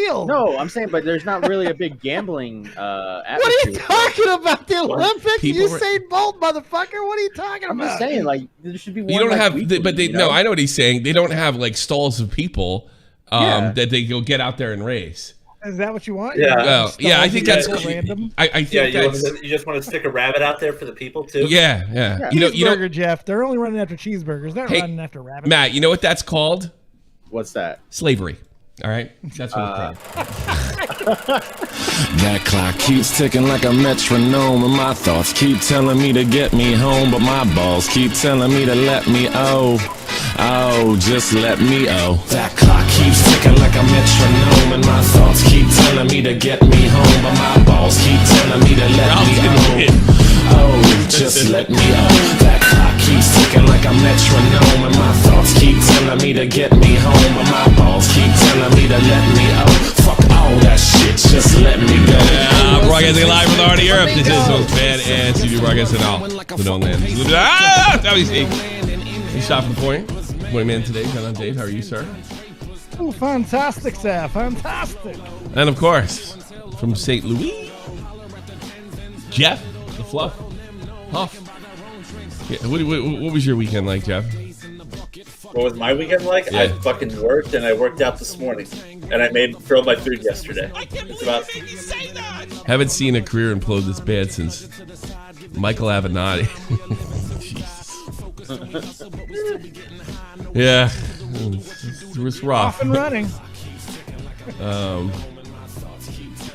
deal? No, I'm saying, but there's not really a big gambling atmosphere. What are you talking about? The Olympics? Usain Bolt, motherfucker. What are you talking about? I'm just saying, like, there should be one. You don't like, have, weekly, but they no. I know what he's saying. They don't have like stalls of people that they go get out there and race. Is that what you want? Yeah. Well, yeah, I think that's random. I think you just want to stick a rabbit out there for the people too. Yeah. You know, Jeff. They're only running after cheeseburgers. They're not running after rabbits. Matt, you know what that's called? What's that? Slavery. All right, that's what it's called. That clock keeps ticking like a metronome, and my thoughts keep telling me to get me home, but my balls keep telling me to let me just let me That clock keeps ticking like a metronome, and my thoughts keep telling me to get me home, but my balls keep telling me to let me just let me That clock keeps ticking like a metronome, and my thoughts keep telling me to get me home, but my balls keep telling me to let me Fuck all that shit, just let me go. Broadcasting live from the heart of Europe. This is most bad and studio broadcasting all the don't land. You shot for the point. Morning man today, John on Dave. How are you, sir? Oh, fantastic, sir. Fantastic. And of course, from St. Louis, Jeff, the Fluff, Huff. Yeah, what was your weekend like, Jeff? What was my weekend like? Yeah. I fucking worked, and I worked out this morning, and I grilled my food yesterday. It's about. Haven't seen a career implode this bad since Michael Avenatti. Yeah, it was rough. Off and running.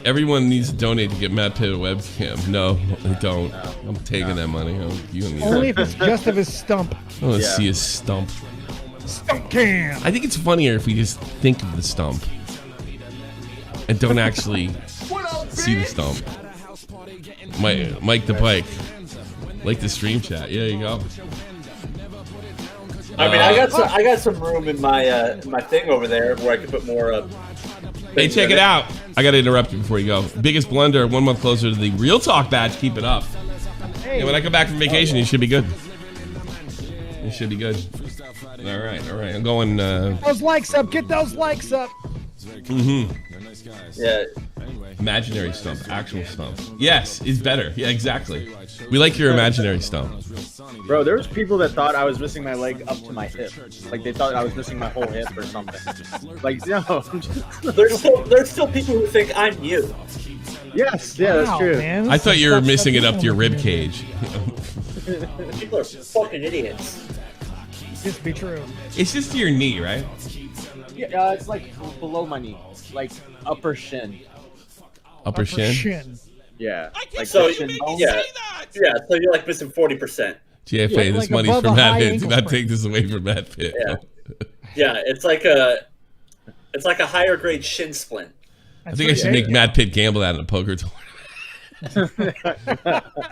Everyone needs to donate to get Matt Pitt a webcam. No, I don't. I'm taking that money. Only if it's just of his stump. I want to see his stump. Stump cam. I think it's funnier if we just think of the stump and don't actually see the stump. Mike the Pike. Like the stream chat. Yeah, there you go. I mean, I got some room in my my thing over there where I could put more. Hey, check it out. I got to interrupt you before you go. Biggest blunder, 1 month closer to the Real-talk badge. Keep it up. Hey. Yeah, when I come back from vacation, you should be good. You should be good. All right. I'm going. Those likes up. Get those likes up. Mm-hmm. Yeah. Imaginary stump, actual stump. Yes, is better. Yeah, exactly. We like your imaginary stump. Bro, there was people that thought I was missing my leg up to my hip. Like they thought I was missing my whole hip or something. Like no. There's still people who think I'm you. Yes, yeah, that's true. Man, I thought you were missing it up to your rib cage. People are fucking idiots. Just be true. It's just to your knee, right? Yeah, it's like below my knee, like upper shin. Upper shin? Yeah. Like so shin bone. yeah, so you're like missing 40%. GFA, this like money's above for a Matt high Pitt. Do ankle not sprain. take this away from Matt Pitt. Yeah. Yeah, it's like a higher grade shin splint. I think I should make Matt Pitt gamble out in a poker tournament.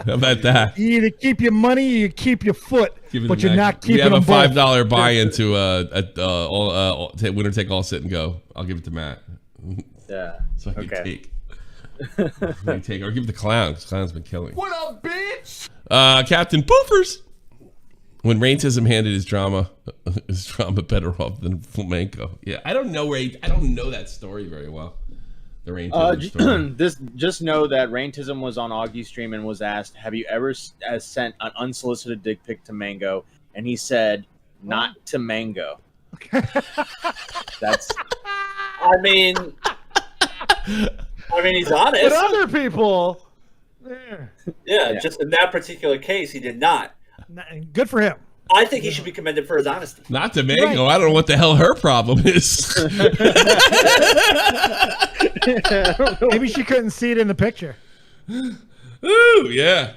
How about that? You either keep your money or you keep your foot, but you're not keeping We have a them both. $5 buy-in to winner take all sit and go. I'll give it to Matt. Yeah. So I can take. Or give it to Clown, because Clown's been killing. What up, bitch? Captain Poofers. When Raintism handed his drama better off than Flamenco. Yeah, I don't know that story very well. The Raintism story. Just know that Raintism was on Augie's stream and was asked, "Have you ever sent an unsolicited dick pic to Mango?" And he said, "Not to Mango." That's. I mean, he's honest. But other people, yeah, just in that particular case, he did not. Good for him. I think he should be commended for his honesty. Not to Mango. Right. I don't know what the hell her problem is. Maybe she couldn't see it in the picture. Ooh, yeah,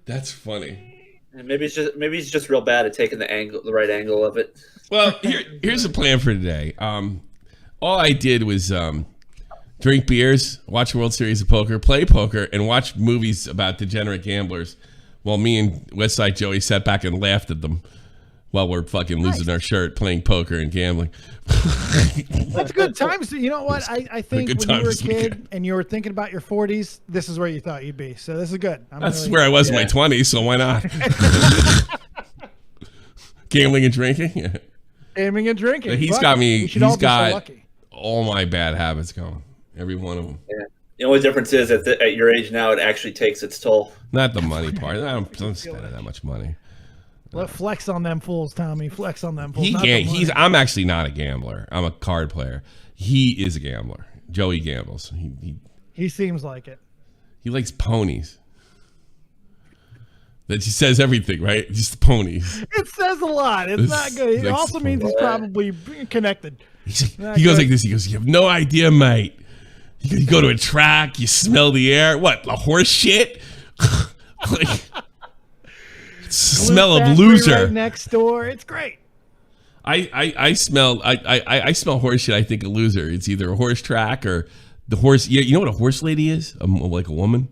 that's funny. And maybe he's just real bad at taking the right angle of it. Well, here's the plan for today. All I did was drink beers, watch World Series of Poker, play poker, and watch movies about degenerate gamblers. While me and Westside Joey sat back and laughed at them while we're fucking losing our shirt playing poker and gambling. That's good times. You know what? I think when you were a kid and you were thinking about your 40s, this is where you thought you'd be. So this is good. That's where I was in my 20s, so why not? Gambling and drinking? Yeah. Gambling and drinking. He's got me. We should all be so lucky. all my bad habits going. Every one of them. Yeah. The only difference is at your age now, it actually takes its toll. Not the money part. I don't spend that much money. Let flex on them fools, Tommy. Flex on them fools. He can't. I'm actually not a gambler. I'm a card player. He is a gambler. Joey gambles. He seems like it. He likes ponies. That just says everything, right? Just ponies. It says a lot. It's not good. It also means he's probably connected. He goes like this. He goes, "You have no idea, mate. You go to a track, you smell the air. What, a horse shit? Like, smell of loser. Right next door. It's great. I smell horse shit. I think a loser. It's either a horse track or the horse. You know what a horse lady is? Like a woman.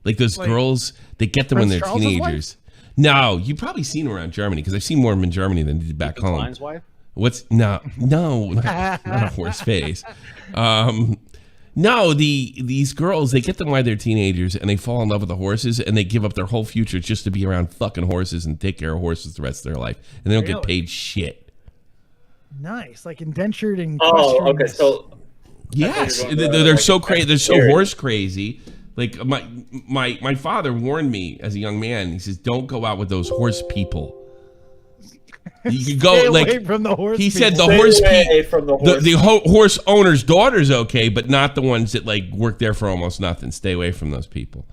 Like those girls, they get them when they're teenagers. No, you've probably seen them around Germany because I've seen more of them in Germany than did back home. Klein's wife? What's not a horse face. No, these girls, they get them while they're teenagers and they fall in love with the horses and they give up their whole future just to be around fucking horses and take care of horses the rest of their life. And they don't get paid shit. Nice. Like indentured and okay, so yes, they're so crazy. They're so horse crazy. Like my father warned me as a young man. He says, "Don't go out with those horse people." You could go like from the horse. He said, the horse owner's daughter's okay, but not the ones that like work there for almost nothing. Stay away from those people.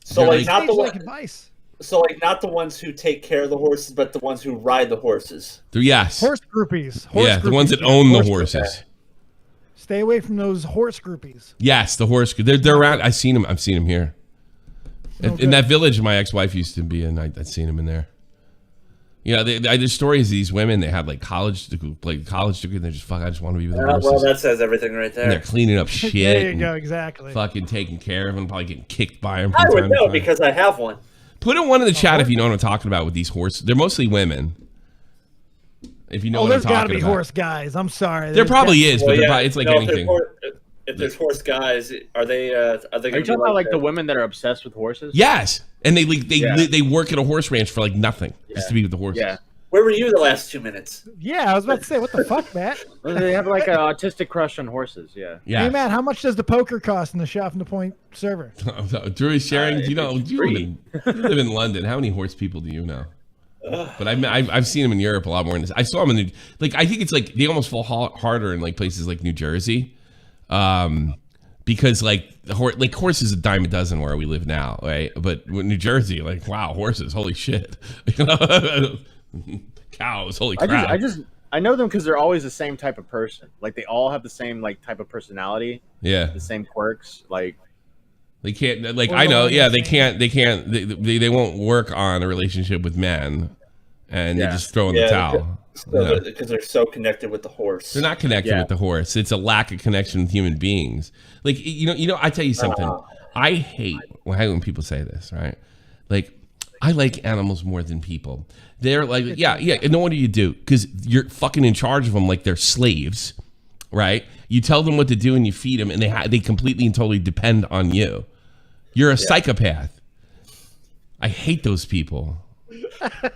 So like not the advice. So like not the ones who take care of the horses, but the ones who ride the horses. Yes, horse groupies. The ones that own the horses. Okay. Stay away from those horse groupies. Yes, the horse. They're around. I've seen them. I've seen them here. In that village my ex-wife used to be in, I'd seen them in there. You know, there's stories of these women. They had like college degree. And they're just fuck. I just want to be with the horses. Well, that says everything right there. And they're cleaning up shit. There you go. Exactly. Fucking taking care of them. Probably getting kicked by them. I would know because I have one. Put in one in the chat if you know what I'm talking about with these horses. They're mostly women. If you know what I'm talking about. There's got to be horse guys. I'm sorry. There probably is, but it's like anything. If there's horse guys, are they? Are you talking about like the women that are obsessed with horses? Yes, and they work at a horse ranch for like nothing just to be with the horses. Yeah. Where were you the last 2 minutes? Yeah, I was about to say, what the fuck, Matt? They have like an autistic crush on horses. Yeah. Hey, Matt, how much does the poker cost in the Shot from the Point server? Drew is sharing. You live in London. How many horse people do you know? But I've seen them in Europe a lot more than this. I saw them in I think it's like they almost fall harder in like places like New Jersey, because like horses a dime a dozen where we live now, right? But with New Jersey, like wow, horses, holy shit, cows, holy crap. I know them because they're always the same type of person. Like they all have the same like type of personality. Yeah, the same quirks. Like. They can't I know, yeah, they can't they won't work on a relationship with men and they just throw in the towel. Because they're so connected with the horse. They're not connected with the horse. It's a lack of connection with human beings. Like I tell you something. I hate when people say this, right? Like I like animals more than people. They're like and no, what do you do? Because you're fucking in charge of them like they're slaves. Right? You tell them what to do and you feed them, and they completely and totally depend on you. You're a psychopath. I hate those people.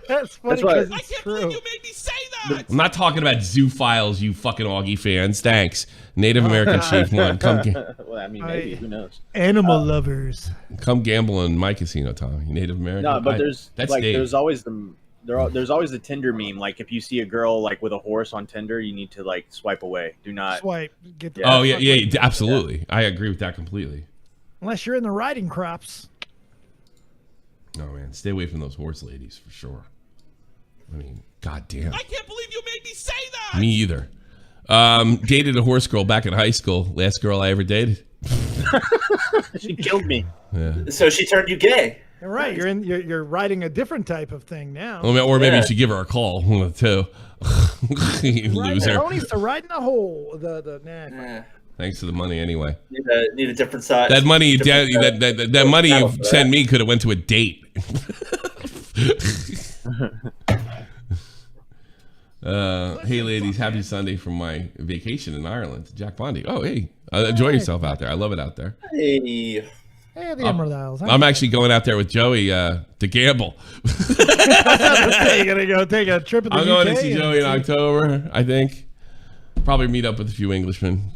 That's funny because it's true. Believe you made me say that. I'm not talking about zoophiles, you fucking Augie fans. Thanks. Native American Chief one. Well, I mean, maybe. Who knows? Animal lovers. Come gamble in my casino, Tom. You Native American. No, but there's always there's always the Tinder meme. Like if you see a girl like with a horse on Tinder, you need to like swipe away. Do not swipe. Get the absolutely. Yeah. I agree with that completely. Unless you're in the riding crops. No man, stay away from those horse ladies for sure. I mean, goddamn. I can't believe you made me say that. Me either. Dated a horse girl back in high school. Last girl I ever dated. She killed me. Yeah. So she turned you gay. You're right. You're riding a different type of thing now. Or maybe you should give her a call. One of the two. You loser. Ponies to ride in a hole. Thanks for the money anyway. Need a different size. That money, that money you sent me could have went to a date. Hey ladies, happy Sunday from my vacation in Ireland. Jack Bondi. Oh hey, enjoy yourself out there. I love it out there. Hey. Hey, the Emerald Isles. I'm actually going out there with Joey to gamble. You're gonna go take a trip. I'm going to see Joey in October, I think. Probably meet up with a few Englishmen.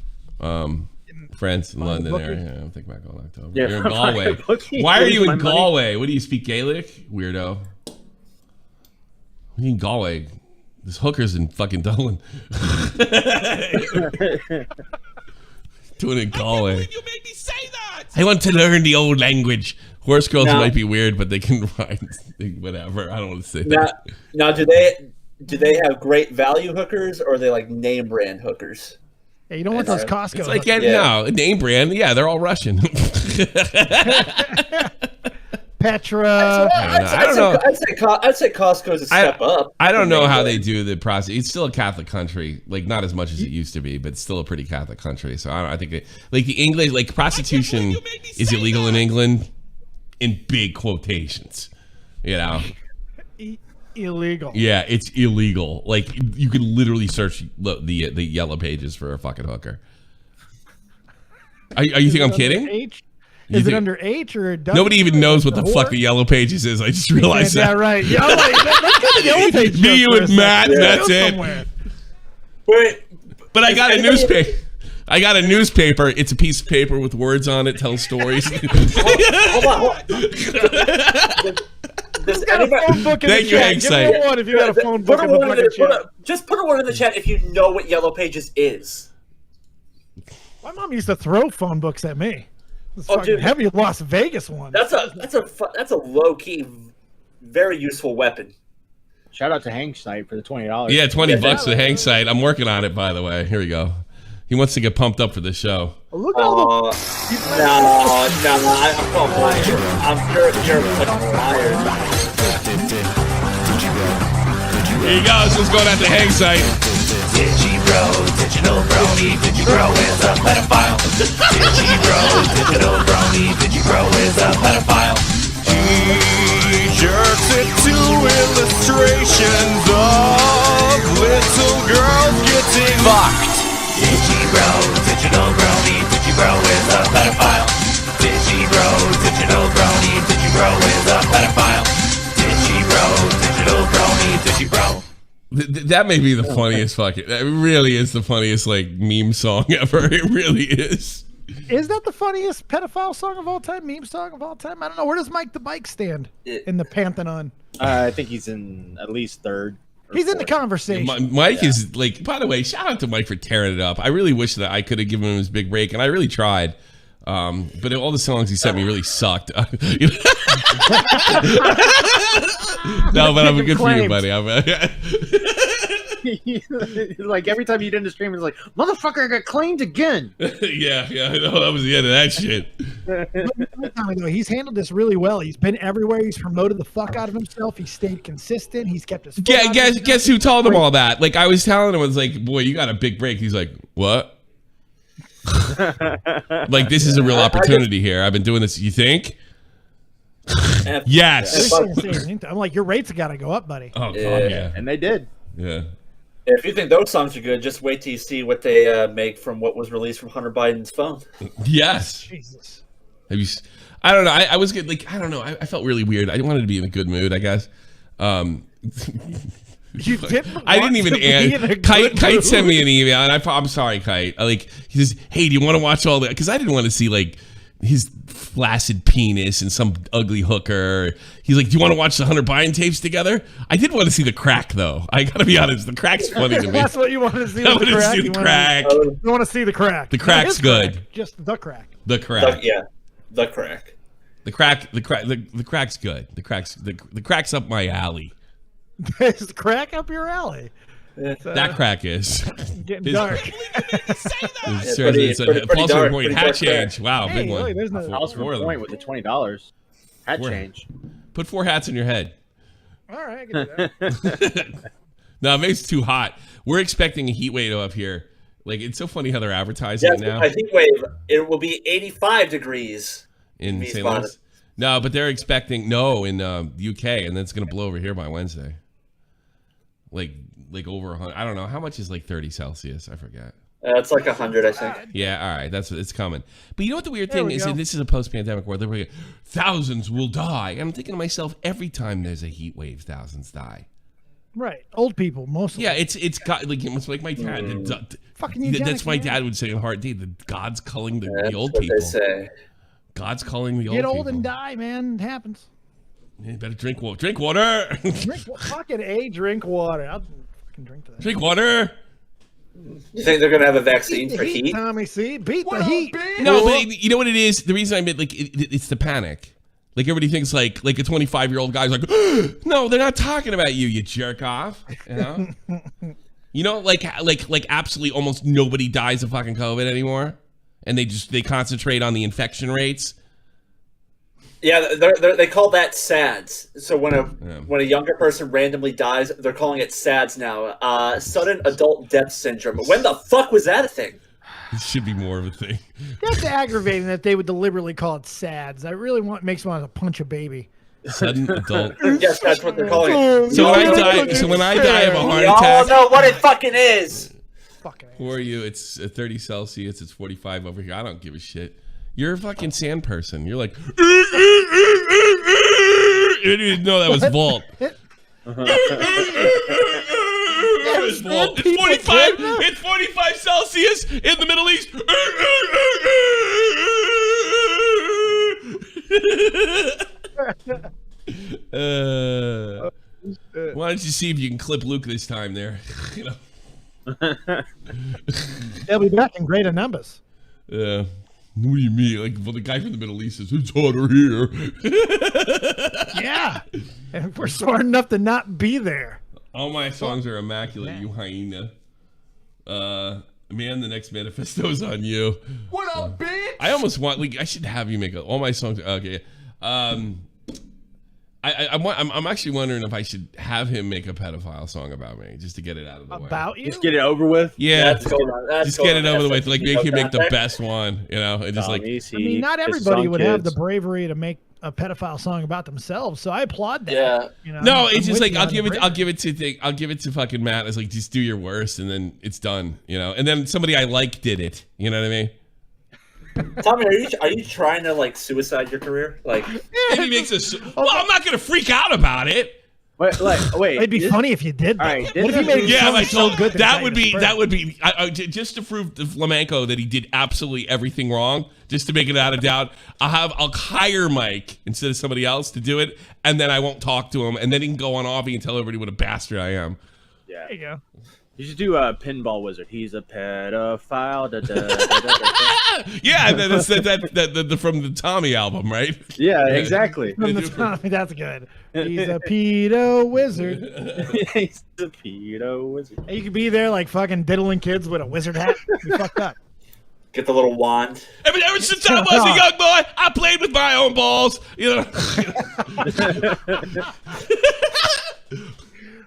Friends in London area. Yeah, I'm thinking back on October. Yeah, You're in Galway. Why are you in Galway? What do you speak Gaelic? Weirdo. What are you in Galway? There's hookers in fucking Dublin. Doing it in Galway. You made me say that. I want to learn the old language. Horse girls might be weird, but they can ride. Whatever. I don't want to say that. Now, do they have great value hookers, or are they like name brand hookers? Yeah, you don't want those Costco. It's like no name brand. Yeah, they're all Russian. Petra. I don't know. I'd say Costco's a step up. I don't know how they do the process. It's still a Catholic country, like not as much as it used to be, but it's still a pretty Catholic country. So I think like the English, like prostitution is illegal in England, in big quotations. You know, illegal. Yeah, it's illegal. Like you could literally search the yellow pages for a fucking hooker. Are you think I'm kidding? H? Is it under H or W? Nobody even knows what the fuck the yellow pages is. I just realized that. Yeah, right. Yeah, that's yellow pages. Me, you, and Matt. That's it. But I got a newspaper. I got a newspaper. It's a piece of paper with words on it, tells stories. Hold on. Does anybody? Thank you, Hank. If you got a phone book, just put a word in the chat if you know what Yellow Pages is. My mom used to throw phone books at me. Dude, heavy Las Vegas one. That's a low key, very useful weapon. Shout out to Hank's site for the $20. Yeah, $20 to Hank's site. I'm working on it, by the way. Here we go. He wants to get pumped up for the show. Look at all the... I'm sure you're a liar. Here he goes. What's going on to Hank's site? Digital brony, Digibro is a pedophile. Digital brony, Digibro is a pedophile. T-shirts and 2 illustrations of little girls getting fucked. Digital brony, Digibro is a pedophile. Digital brony, Digibro is a pedophile. Digital brony, Digibro. That may be the funniest fucking. That really is the funniest like meme song ever. It really is. Is that the funniest pedophile song of all time? Meme song of all time? I don't know. Where does Mike the Bike stand in the Pantheon? I think he's in at least third. He's in the conversation. Mike is like. By the way, shout out to Mike for tearing it up. I really wish that I could have given him his big break, and I really tried. But all the songs he sent me really sucked. No, but I'm good for you, buddy. Like every time you did the stream, it's like, motherfucker, I got claimed again. yeah, I know that was the end of that shit. He's handled this really well. He's been everywhere. He's promoted the fuck out of himself. He's stayed consistent. He's kept his. Guess who told him all that? Like I was telling him, I was like, boy, you got a big break. He's like, what? Like this is a real opportunity here. I've been doing this. You think? Yes. I'm like, your rates got to go up, buddy. Oh, God, yeah. And they did. Yeah. If you think those songs are good, just wait till you see what they make from what was released from Hunter Biden's phone. Yes. Jesus. Have you? I don't know. I was good. Like I don't know. I felt really weird. I wanted to be in a good mood, I guess. You didn't. I didn't even answer. Kite sent me an email, and I'm sorry, Kite. He says, "Hey, do you want to watch all that?" Because I didn't want to see like his flaccid penis and some ugly hooker. He's like, "Do you want to watch the Hunter Biden tapes together?" I did want to see the crack, though. I gotta be honest. The crack's funny to me. That's what you want to see. I want to see the crack. You want to see the crack. The crack's good. Crack. Just the crack. The crack. The crack. The crack's good. The crack's up my alley. Is crack up your alley? That crack is getting dark. It's a pulse point hat change. Wow, big one. There's no pulse point with the $20 hat change. Put 4 hats on your head. All right, I can do that. No, it makes it too hot. We're expecting a heat wave up here. Like it's so funny how they're advertising it now. A heat wave. It will be 85 degrees in St. Louis. No, but they're expecting in UK, and then it's gonna blow over here by Wednesday. Like over 100. I don't know how much is like 30 Celsius. I forget. It's like 100, I think. Yeah, all right, it's coming. But you know what the weird thing is? And this is a post-pandemic world. Thousands will die. And I'm thinking to myself, every time there's a heat wave, thousands die. Right, old people mostly. Yeah, it's got like it's like my dad. Fucking eugenics, that's my man. dad would say in Hard Day. The God's calling the old what people. they say. God's calling the old Get people. old and die, man. It happens. Yeah, you better drink water. Drink water. Fucking drink water. I'll fucking drink to that. Drink water. You think they're gonna have a vaccine for heat? Tommy, see, beat the heat. No, but you know what it is. The reason I meant like it's the panic. Like everybody thinks like a 25-year-old guy's like, no, they're not talking about you, you jerk off. You know, like absolutely almost nobody dies of fucking COVID anymore, and they concentrate on the infection rates. Yeah, they call that SADS. So when a younger person randomly dies, they're calling it SADS now. Sudden adult death syndrome. When the fuck was that a thing? It should be more of a thing. That's aggravating that they would deliberately call it SADS. I really makes me want to punch a baby. Sudden adult. Yes, that's what they're calling it. So when I die of a heart We all attack. know what it fucking is. Fucking For you, it's 30 Celsius. It's 45 over here. I don't give a shit. You're a fucking sand person. You're like, you didn't even know that was Vault. It's 45. It's 45 Celsius in the Middle East. Why don't you see if you can clip Luke this time there? You know. They'll be back in greater numbers. What do you mean? Like, well, the guy from the Middle East says it's hotter here. Yeah, and we're smart enough to not be there. All my songs are immaculate, you hyena. Man, the next manifesto's on you. What up, bitch? I almost want, like, I should have you make all my songs. Okay. I'm actually wondering if I should have him make a pedophile song about me, just to get it out of the way. About you? Just get it over with. Yeah, That's going on. just get it over the way. Like, make him make the best one, you know, and just like. I mean, not everybody would have the bravery to make a pedophile song about themselves, so I applaud that. Yeah. You know, No, it's I'm just with like you on I'll give it to fucking Matt. It's like, just do your worst, and then it's done, you know. And then somebody I like did it. You know what I mean? Tommy, are you trying to like suicide your career? Like, And he makes us. Well, I'm not gonna freak out about it. Wait. It'd be funny if you did. Though. All right, What if you made it Yeah, sound like so good that would be just to prove to Flamenco that he did absolutely everything wrong. Just to make it out of doubt, I'll hire Mike instead of somebody else to do it, and then I won't talk to him, and then he can go on Augie and tell everybody what a bastard I am. Yeah. There you go. You should do a Pinball Wizard. He's a pedophile. Da, da, da, da, da. Yeah, and then it's that from the Tommy album, right? Yeah, exactly. From the Tommy, that's good. He's a pedo wizard. He's a pedo wizard. And you could be there like fucking diddling kids with a wizard hat. You fucked up. get the little wand. Ever since I was a young boy, I played with my own balls. You know.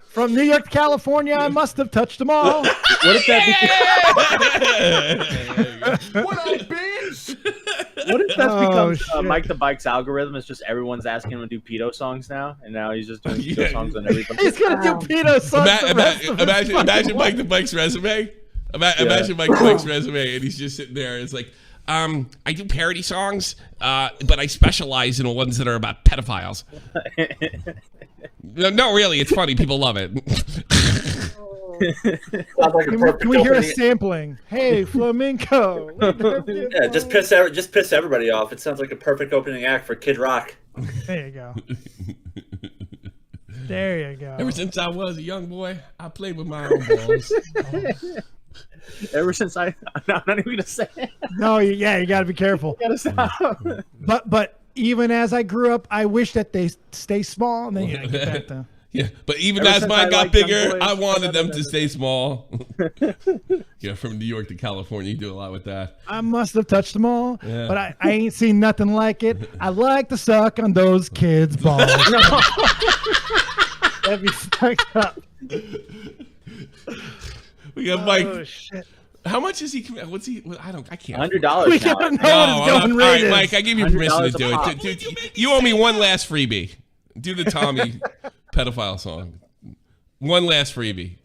From New York to California, I must have touched them all. What if that What up, bitch? What if that becomes shit. Mike the Bike's algorithm? It's just everyone's asking him to do pedo songs now, and now he's just doing pedo songs on everything. He's gonna do pedo songs. Imagine Mike the Bike's resume. Imagine Mike the Bike's resume, and he's just sitting there. And it's like, I do parody songs, but I specialize in ones that are about pedophiles. No, really, it's funny. People love it. Like Can we hear a sampling? Hey, flamenco. Yeah, just piss everybody off. It sounds like a perfect opening act for Kid Rock. There you go. There you go. Ever since I was a young boy, I played with my own balls. Ever since I'm not even gonna say it. No, yeah, you got to be careful. Gotta stop. But even as I grew up, I wish that they stay small, and then you get back to. Yeah, but even Ever as since mine I got liked young bigger, boys, I wanted them to stay small. Yeah, from New York to California, you do a lot with that. I must have touched them all, Yeah. but I ain't seen nothing like it. I like to suck on those kids' balls. That'd be fucked up. We got Mike. Oh shit! How much is he? What's he? I can't. $100 We now. gotta know No, what his going all rate right, is. Mike. I give you permission to $100 do a pop. it. Dude, you owe me one last freebie. Do the Tommy pedophile song. One last freebie.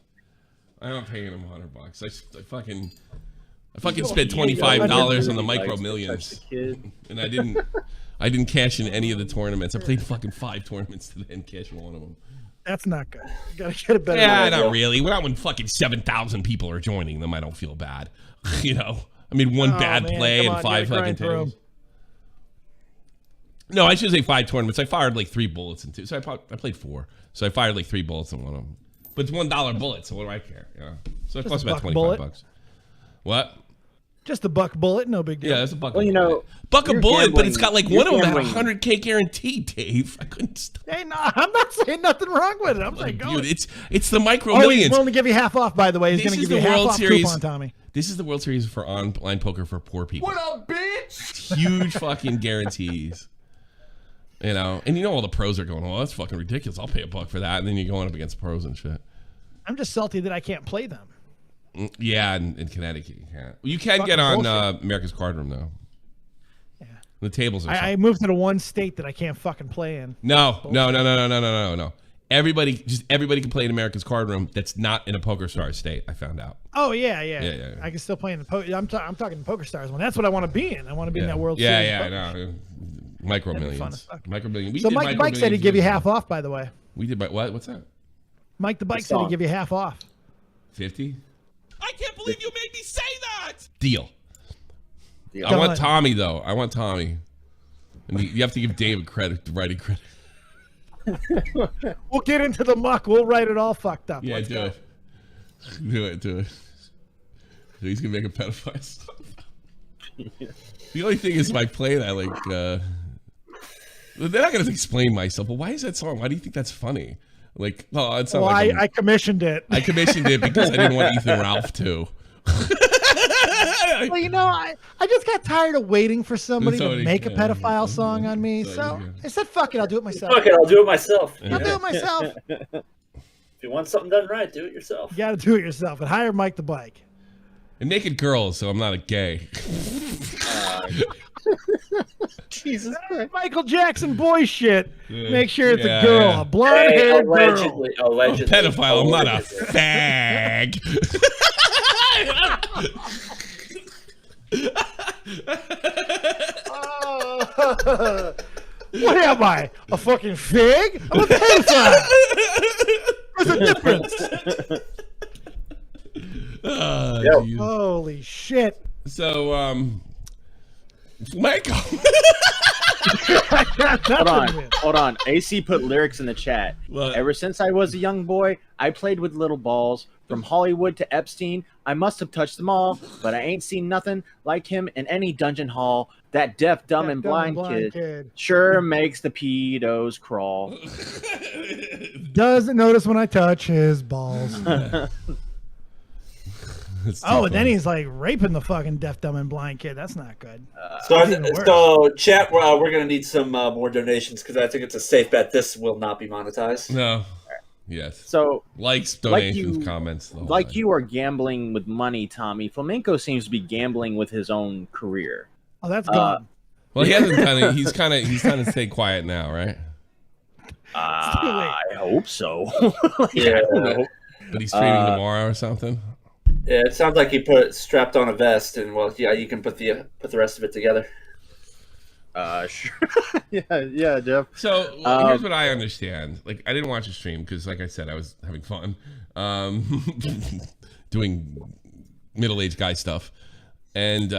I'm not paying him $100. I fucking spent $25 on the Micro Millions, and I didn't cash in any of the tournaments. I played fucking 5 tournaments today and cashed in one of them. That's not good. You gotta get a better. Yeah, not really. Not when fucking 7,000 people are joining them. I don't feel bad. You know, I mean, one bad play and 5 fucking tables. No, I should say 5 tournaments. I fired like 3 bullets in 2. So I played 4. So I fired like 3 bullets in one of them. But it's $1 bullet, so what do I care? Yeah. So it costs about $25. What? Just a buck bullet, no big deal. Yeah, that's a buck. Well, you know, buck a bullet, but it's got like one of them had a 100K guarantee, Dave. I couldn't stop. Hey, no, I'm not saying nothing wrong with it. I'm saying go. It's the micro He's millions. willing to give you half off, by the way. He's going to give you half off coupon, Tommy. This is the World Series for online poker for poor people. What up, bitch? Huge fucking guarantees. You know, and you know all the pros are going, oh, that's fucking ridiculous. I'll pay a buck for that. And then you're going up against pros and shit. I'm just salty that I can't play them. Yeah, in Connecticut you can't. You can get on America's Card Room though. Yeah. The tables are. I moved to the one state that I can't fucking play in. No. Everybody can play in America's Card Room. That's not in a Poker Stars state. I found out. Oh yeah. I can still play in the poker. I'm talking the Poker Stars one. That's what I want to be in. I want to be in that World Series. Yeah, I know. Micro millions. Micro millions. So Mike the Bike said he'd give you half off. By the way. We did. What? What's that? Mike the Bike said he'd give you half off. 50. I can't believe you made me say that. Deal. I want Tommy though. I want Tommy. And you have to give David credit, writing credit. We'll get into the muck. We'll write it all fucked up. Yeah, do it. Do it. He's gonna make a pedophile stuff. The only thing is, if I play that, like, they're not gonna explain myself. But why is that song? Why do you think that's funny? Like, oh, it's not like I commissioned it. I commissioned it because I didn't want Ethan Ralph to. Well, you know, I just got tired of waiting for somebody to make a pedophile song on me. So I said, fuck it, I'll do it myself. Fuck it, I'll do it myself. I'll do it myself. If you want something done right, do it yourself. You got to do it yourself and hire Mike the Bike. And naked girls, so I'm not a gay. Jesus Christ. Michael Jackson boy shit. Make sure it's a girl, a blonde-haired allegedly, girl. Allegedly. Pedophile, I'm not a fag. What am I? A fucking fig? I'm a pedophile. There's a difference. Holy shit. So, Flamenco. Hold on. AC put lyrics in the chat. Ever since I was a young boy, I played with little balls. From Hollywood to Epstein, I must have touched them all, but I ain't seen nothing like him in any dungeon hall. That deaf, dumb, and blind kid sure makes the pedos crawl. Doesn't notice when I touch his balls. And then he's like raping the fucking deaf, dumb, and blind kid. That's not good. So chat, we're going to need some more donations because I think it's a safe bet this will not be monetized. No. Yes. So likes, donations, comments. Like you are gambling with money, Tommy. Flamenco seems to be gambling with his own career. Oh, that's gone. Well, he hasn't kind of. He's kind of stayed quiet now, right? I hope so. Yeah. I don't know. But he's streaming tomorrow or something. Yeah, it sounds like he strapped on a vest, and you can put the rest of it together. Sure. yeah, Jeff. So here's what I understand. Like, I didn't watch the stream because, like I said, I was having fun, doing middle-aged guy stuff, and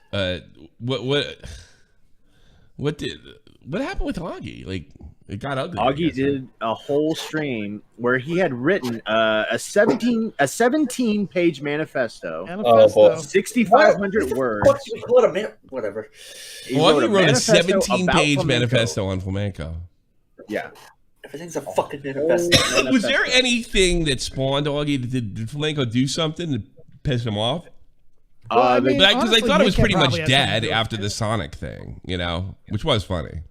what happened with Augie? Like, it got ugly. Augie did a whole stream where he had written a 17-page manifesto. 6,500 words. Whatever. Augie wrote a 17-page manifesto on Flamenco. Yeah. Everything's a fucking manifesto. Was there anything that spawned Augie? Did Flamenco do something to piss him off? Because I thought it was pretty much dead after the Sonic thing, which was funny.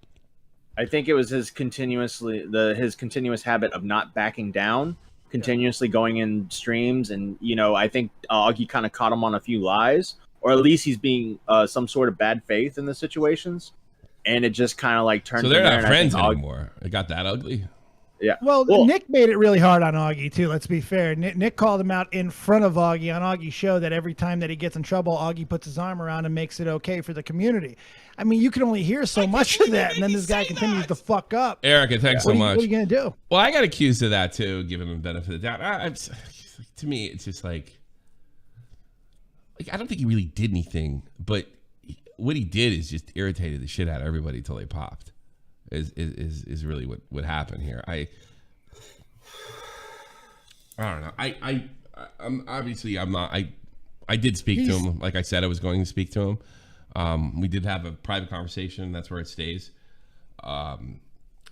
I think it was his continuous habit of not backing down, continuously going in streams, and I think Augie kind of caught him on a few lies, or at least he's being some sort of bad faith in the situations, and it just kind of like turned. So they're not friends anymore. It got that ugly. Yeah. Well, Nick made it really hard on Augie too. Let's be fair. Nick called him out in front of Augie on Augie's show that every time that he gets in trouble, Augie puts his arm around and makes it okay for the community. I mean, you can only hear so much of that, and then this guy continues to fuck up. Erica, thanks so much. What are you gonna do? Well, I got accused of that too, giving him the benefit of the doubt. To me, it's just like I don't think he really did anything, but what he did is just irritated the shit out of everybody till they popped. Is really what happened here. I don't know. I'm obviously I'm not. I did speak to him. Like I said, I was going to speak to him. We did have a private conversation. That's where it stays.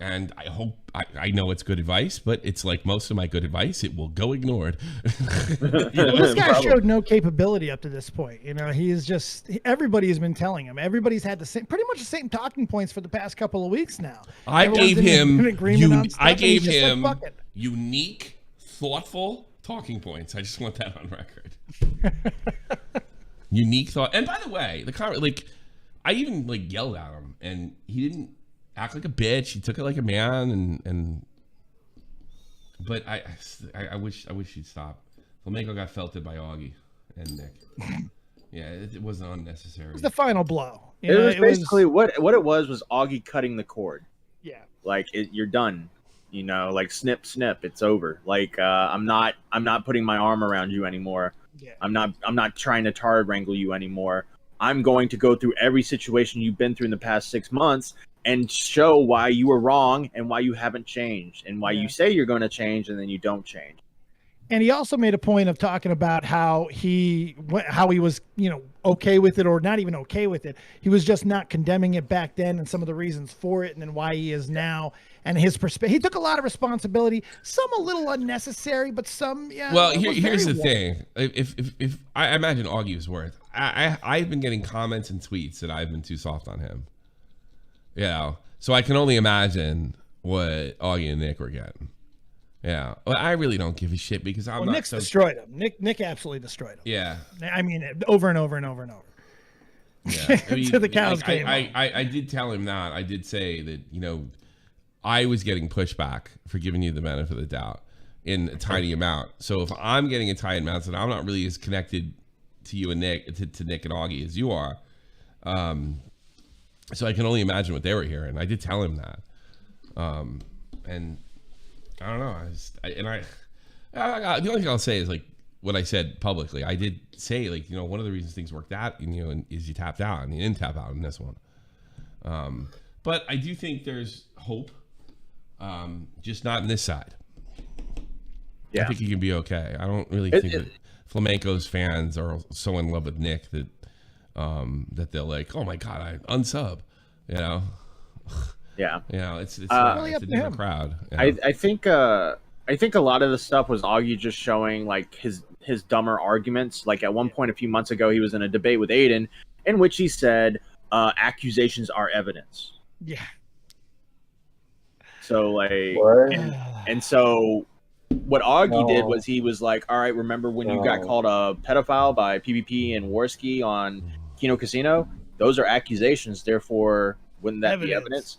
And I hope I know it's good advice, but it's like most of my good advice, it will go ignored. This guy showed no capability up to this point. You know, he is just, everybody has been telling him. Everybody's had the same, pretty much the same talking points for the past couple of weeks now. I gave him unique, thoughtful talking points. I just want that on record. Unique thought. And by the way, I even yelled at him, and he didn't act like a bitch. He took it like a man, but I wish he'd stop. Flamenco got felted by Augie and Nick. Yeah, it wasn't unnecessary. It was the final blow. It was basically what it was Augie cutting the cord. Yeah, you're done. You know, snip, it's over. I'm not putting my arm around you anymore. Yeah. I'm not trying to tar wrangle you anymore. I'm going to go through every situation you've been through in the past 6 months and show why you were wrong and why you haven't changed and why you say you're going to change and then you don't change. And he also made a point of talking about how he was, okay with it, or not even okay with it. He was just not condemning it back then, and some of the reasons for it, and then why he is now. And his perspective, he took a lot of responsibility, some a little unnecessary, but some, yeah. Well, here's the thing: if I imagine Augie was worth, I've been getting comments and tweets that I've been too soft on him. So I can only imagine what Augie and Nick were getting. Yeah, well, I really don't give a shit because Nick's destroyed him. Nick absolutely destroyed him. Yeah, I mean, over and over and over and over. Yeah, I mean, to the cows came home. I did tell him that. I did say that I was getting pushback for giving you the benefit of the doubt in a tiny amount. So if I'm getting a tiny amount, then I'm not really as connected to you and Nick, to Nick and Augie as you are. So I can only imagine what they were hearing. I did tell him that, and I don't know. The only thing I'll say is what I said publicly. I did say one of the reasons things worked out, is you tapped out, and you didn't tap out in this one. But I do think there's hope, just not in this side. Yeah, I think he can be okay. I don't really think that Flamenco's fans are so in love with Nick that they're like, oh my god, I unsub, Yeah. It's really up a to different him. crowd. I think a lot of the stuff was Augie just showing his dumber arguments. At one point a few months ago, he was in a debate with Aiden in which he said accusations are evidence. Yeah. So and so what Augie did was he was like, all right, remember when you got called a pedophile by PvP and Warski on Kino Casino? Those are accusations, therefore wouldn't that be evidence?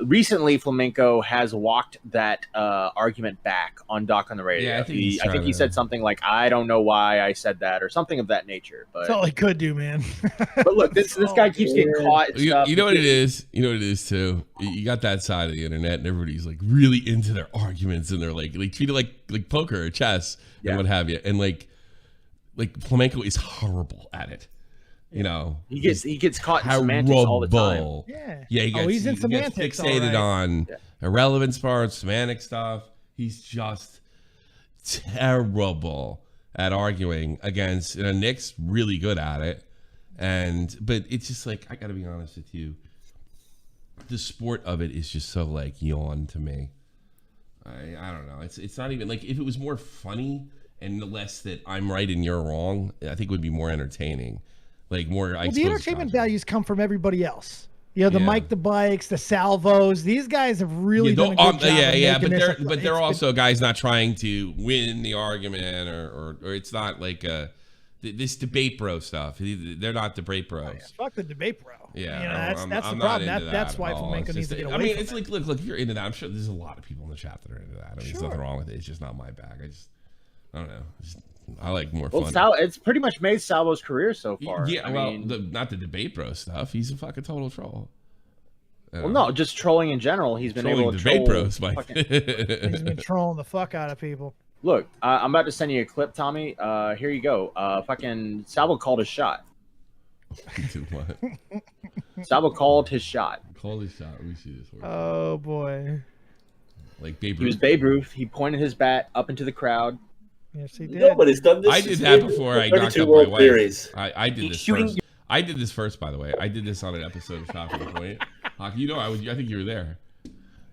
Recently, Flamenco has walked that argument back on Doc on the Radio. Yeah, I think he said something like, I don't know why I said that, or something of that nature. But that's all he could do, man. But look, this guy keeps getting caught and stuff. You know what it is? You know what it is too? You got that side of the internet, and everybody's really into their arguments, and they're treat it like poker or chess and what have you. And Flamenco is horrible at it. He gets caught in semantics all the time. Yeah, he's in semantics. Gets fixated on irrelevant parts, semantic stuff. He's just terrible at arguing against. Nick's really good at it, but it's just I got to be honest with you. The sport of it is just so yawn to me. I don't know. It's not even if it was more funny and less that I'm right and you're wrong. I think it would be more entertaining. More. Well, the entertainment values come from everybody else. The Mike the Bikes, the Salvos. These guys have really done a good job. But they're also guys not trying to win the argument, or it's not this debate bro stuff. They're not debate bros. Oh, yeah. Fuck the debate bro. Yeah, you know, that's I'm the not problem. into That's that why at all. Flamenco needs to get away. I mean, from it's it. like, look, if you're into that, I'm sure there's a lot of people in the chat that are into that. I mean, there's nothing wrong with it. It's just not my bag. I don't know. I like more fun. It's pretty much made Salvo's career so far. Yeah, not the debate bro stuff. He's a fucking total troll. Well, no, just trolling in general. He's been trolling able to debate troll. bros, Mike. He's been trolling the fuck out of people. Look, I'm about to send you a clip, Tommy. Here you go. Fucking Salvo called his shot. What? Salvo called his shot. Called his shot. Let me see this. Oh boy. Like Babe Ruth. He was Babe Ruth. He pointed his bat up into the crowd. Yes, he did. Nobody's done this. I did that before I knocked up my World wife. Series. I did this first. I did this first, by the way. I did this on an episode of Shopping Point. You know, I think you were there.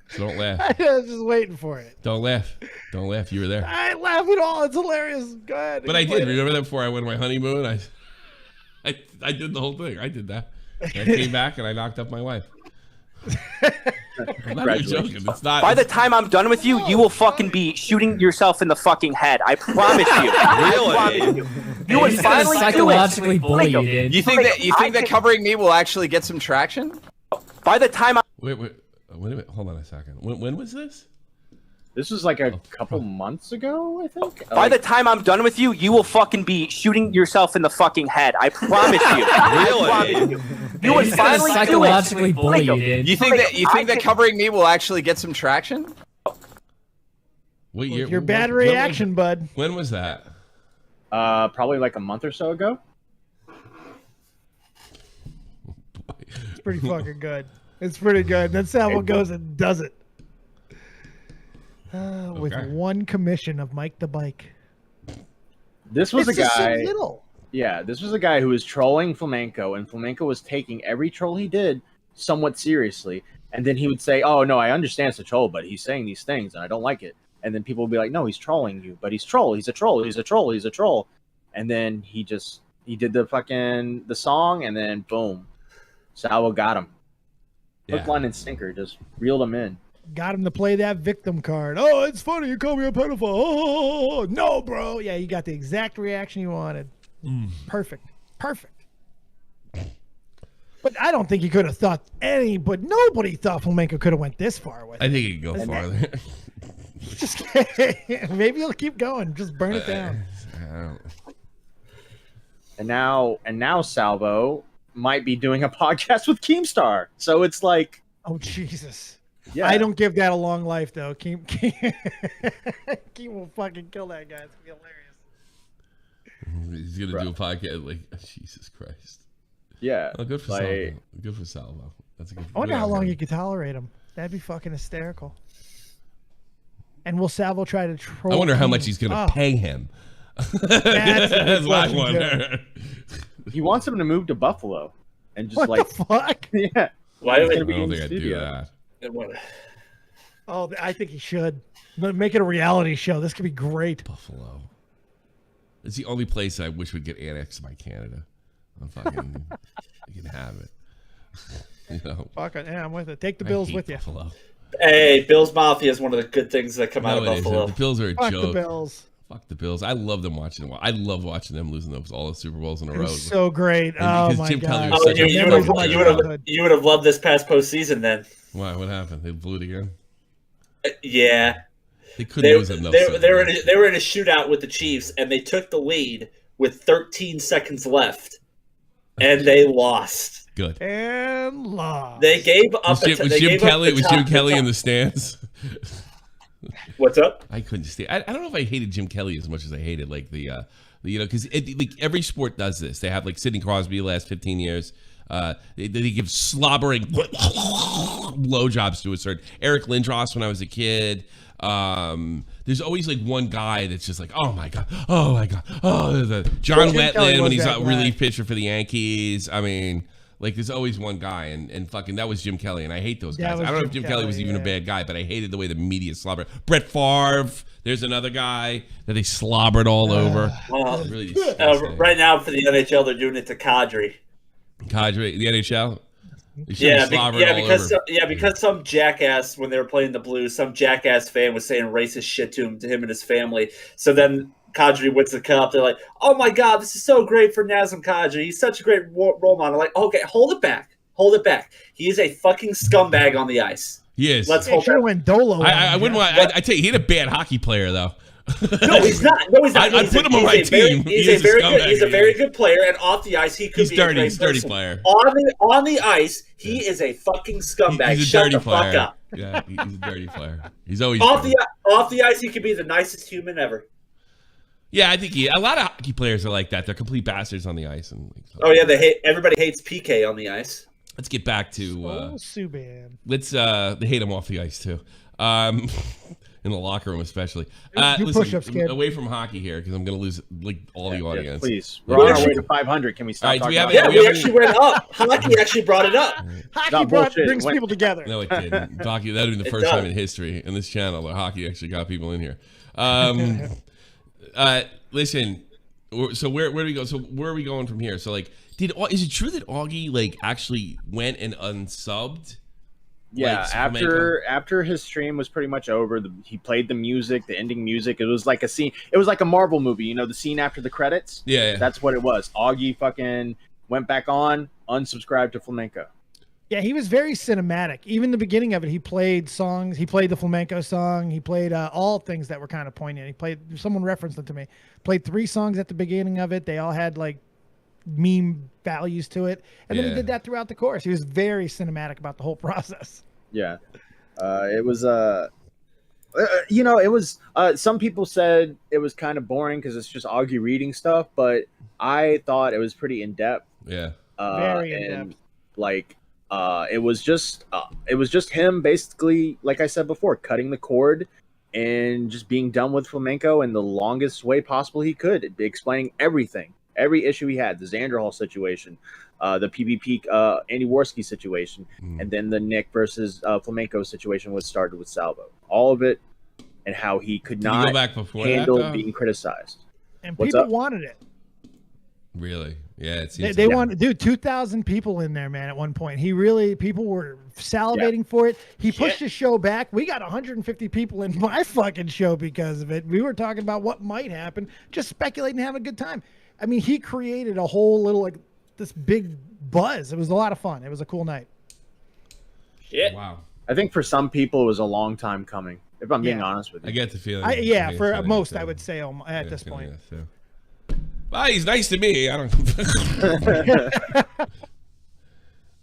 So don't laugh. I was just waiting for it. Don't laugh. Don't laugh. You were there. I ain't laughing at all. It's hilarious. Go ahead. But I did. Remember that before I went on my honeymoon? I did the whole thing. I did that. And I came back and I knocked up my wife. I'm not even joking. It's not. By the time I'm done with you, you will fucking be shooting yourself in the fucking head. I promise you. Really? You would finally psychologically bully you, dude. You think that covering me will actually get some traction? By the time Wait a minute. Hold on a second. When was this? This was like a couple months ago, I think. By the time I'm done with you, you will fucking be shooting yourself in the fucking head. I promise you. Really? You would finally psychologically bully you, dude. You think that covering me will actually get some traction? What year? Your bad reaction, bud. When was that? Probably like a month or so ago. It's pretty fucking good. It's pretty good. Then Salvo goes and does it. With one commission of Mike the Bike. This was a guy. So little. Yeah, this was a guy who was trolling Flamenco, and Flamenco was taking every troll he did somewhat seriously. And then he would say, "Oh no, I understand it's a troll, but he's saying these things, and I don't like it." And then people would be like, "No, he's trolling you, but he's troll. He's a troll. He's a troll. He's a troll." And then he did the song, and then boom, Salvo got him. Hook, line, and sinker, just reeled him in. Got him to play that victim card. Oh, it's funny. You call me a pedophile. Oh, no, bro. Yeah, you got the exact reaction you wanted. Perfect. But I don't think he could have thought but nobody thought Flamenco could have went this far with it. I think he could go farther. Just maybe he'll keep going. Just burn it down. And now Salvo might be doing a podcast with Keemstar. So it's like, oh Jesus. Yeah. I don't give that a long life though. Keem will fucking kill that guy. It's gonna be hilarious. He's gonna do a podcast like Jesus Christ. Yeah. Oh, good for Salvo. Good for Salvo. That's a good. I wonder how long you could tolerate him. That'd be fucking hysterical. And will Salvo try to troll? I wonder how much he's gonna pay him. That's what I wonder. He wants him to move to Buffalo and just What the fuck? Yeah. Why would I don't think I'd do that. Oh, I think he should. Make it a reality show. This could be great. Buffalo. It's the only place I wish would get annexed by Canada. I'm fucking. You can have it. You know. Fuck it. Yeah, I'm with it. Take the Bills with you. Buffalo. Hey, Bills Mafia is one of the good things that come out of Buffalo. The Bills are a Fuck joke. the Bills. Fuck the Bills. I love them watching them. I love watching them losing all the Super Bowls in a It row. was so great. Oh my Jim god. Kelly was you would have loved this past postseason then. Why? What happened? They blew it again? Yeah. They couldn't lose enough. They were in a shootout with the Chiefs, and they took the lead with 13 seconds left, and they lost. Good. And lost. They gave up. Was Jim Kelly in the stands? What's up? I couldn't stand. I don't know if I hated Jim Kelly as much as I hated because like every sport does this. They have like Sidney Crosby the last 15 years. They give slobbering blowjobs to a certain Eric Lindros when I was a kid. There's always like one guy that's just like, oh my god, oh John Wetland when he's a relief pitcher for the Yankees. I mean, like there's always one guy, and fucking that was Jim Kelly, and I hate those guys. I don't know if Jim Kelly was even a bad guy, but I hated the way the media slobbered. Brett Favre, there's another guy that they slobbered all over. Well, really right now for the NHL, they're doing it to Kadri. Kadri, the NHL. Because some jackass, when they were playing the Blues, some jackass fan was saying racist shit to him and his family. So then Kadri wins the cup, they're like, "Oh my God, this is so great for Nazem Kadri. He's such a great role model." Like, okay, hold it back. He is a fucking scumbag on the ice. He is. Let's hold sure went Dolo. I wouldn't want. I tell you, he had a bad hockey player though. No, he's not. No, he's not. I'd put him on my team. He's a very good player, and off the ice, he could be dirty. a He's a dirty player. On the ice, he is a fucking scumbag. He's a Shut dirty the player. fuck up. Yeah, he's a dirty player. He's always off the ice. He could be the nicest human ever. Yeah, I think a lot of hockey players are like that. They're complete bastards on the ice. And oh yeah, everybody hates PK on the ice. Let's get back to Subban. They hate him off the ice too. In the locker room, especially. Do Listen, push-ups, kid. away from hockey here because I'm going to lose all the audience. Please, we're on our way to 500. Can we stop talking about it? We actually went up. Hockey actually brought it up. Hockey brings people together. No, it didn't. Hockey, that would be the first time in history in this channel that hockey actually got people in here. Listen, so where do we go? So where are we going from here? So like, is it true that Augie like actually went and unsubbed? Yeah, after his stream was pretty much over, he played the music, the ending music. It was like a scene. It was like a Marvel movie, you know, the scene after the credits. Yeah. That's what it was. Augie fucking went back on, unsubscribed to Flamenco. Yeah, he was very cinematic. Even the beginning of it, he played songs. He played the flamenco song. He played all things that were kind of poignant. He played. Someone referenced it to me. Played 3 songs at the beginning of it. They all had like meme values to it, and then he did that throughout the course. He was very cinematic about the whole process. Yeah, it was you know, it was some people said it was kind of boring because it's just Augie reading stuff, but I thought it was pretty in depth. Yeah, very in depth. Like it was just him basically, like I said before, cutting the cord and just being done with flamenco in the longest way possible he could, explaining everything. Every issue he had, the Xanderhal situation, the PvP Andy Worski situation, and then the Nick versus Flamenco situation was started with Salvo. All of it, and how he could not handle being criticized. And people wanted it. Really? Yeah, it seems they wanted, dude, 2,000 people in there, man, at one point. People were salivating for it. He pushed his show back. We got 150 people in my fucking show because of it. We were talking about what might happen, just speculating and having a good time. I mean, he created a whole little, like, this big buzz. It was a lot of fun. It was a cool night. Shit. Wow. I think for some people it was a long time coming, if I'm being honest with you. I get the feeling. For most, I would say at this point. Well, he's nice to me. I don't.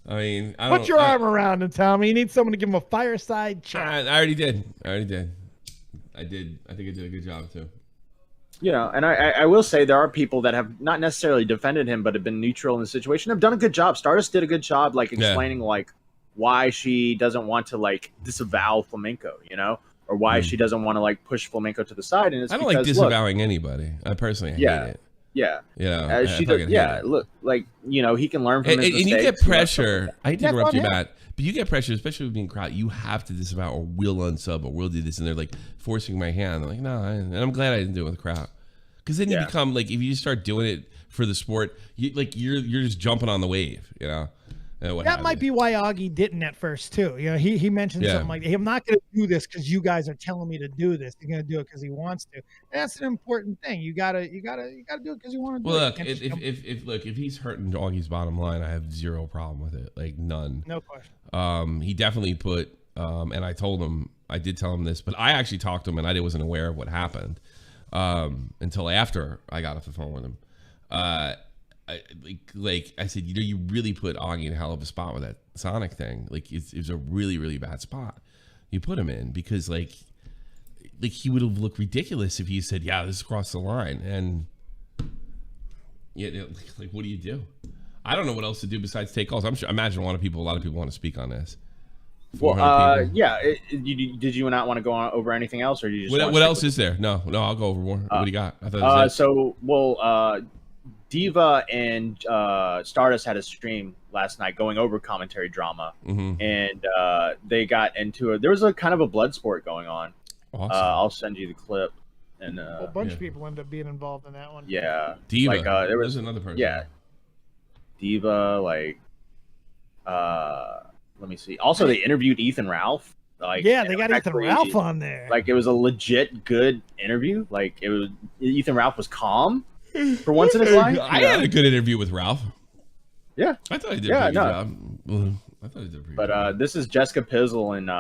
I mean, I don't. Put your arm around him, Tommy. You need someone to give him a fireside chat. I already did. I did. I think I did a good job too. You know, and I will say there are people that have not necessarily defended him, but have been neutral in the situation. Have done a good job. Stardust did a good job, like explaining like why she doesn't want to like disavow flamenco, you know, or why she doesn't want to like push flamenco to the side. And it's I don't like disavowing anybody. I personally hate it. Yeah, yeah, she does. Yeah, look, like you know, he can learn from his mistakes. And you get pressure. I hate to interrupt you, Matt, but you get pressure, especially with being crowd. You have to disavow or will unsub or will do this, and they're like forcing my hand. I'm like, no, and I'm glad I didn't do it with the crowd, because then you become like, if you start doing it for the sport, you're just jumping on the wave, you know. That might be why Augie didn't at first too. You know, he mentioned something like, "I'm not going to do this because you guys are telling me to do this. You're going to do it because he wants to." That's an important thing. You gotta do it because you want to. Well, look, if he's hurting Augie's bottom line, I have zero problem with it. Like none. No question. He definitely put, and I told him, I did tell him this, but I actually talked to him and I wasn't aware of what happened until after I got off the phone with him. Like I said, you know, you really put Augie in a hell of a spot with that Sonic thing. Like it was a really, really bad spot you put him in, because like he would have looked ridiculous if he said, "Yeah, this crossed the line." And like what do you do? I don't know what else to do besides take calls. I imagine a lot of people want to speak on this. Well, did you not want to go over anything else, or you just what else is there? No, I'll go over more. What do you got? I thought Diva and Stardust had a stream last night going over commentary drama, and they got into it. There was a kind of a blood sport going on. Awesome. I'll send you the clip. And a bunch of people ended up being involved in that one. Yeah, Diva. Like, there was another person. Yeah, Diva. Like, let me see. Also, they interviewed Ethan Ralph. Like, yeah, they got Ethan actually, Ralph on there. Like, it was a legit good interview. Like, it was Ethan Ralph was calm for once in his life. I had a good interview with Ralph. Yeah, I thought he did a pretty good job. Well, I thought he did a pretty good job. This is Jesska, Pizzle, and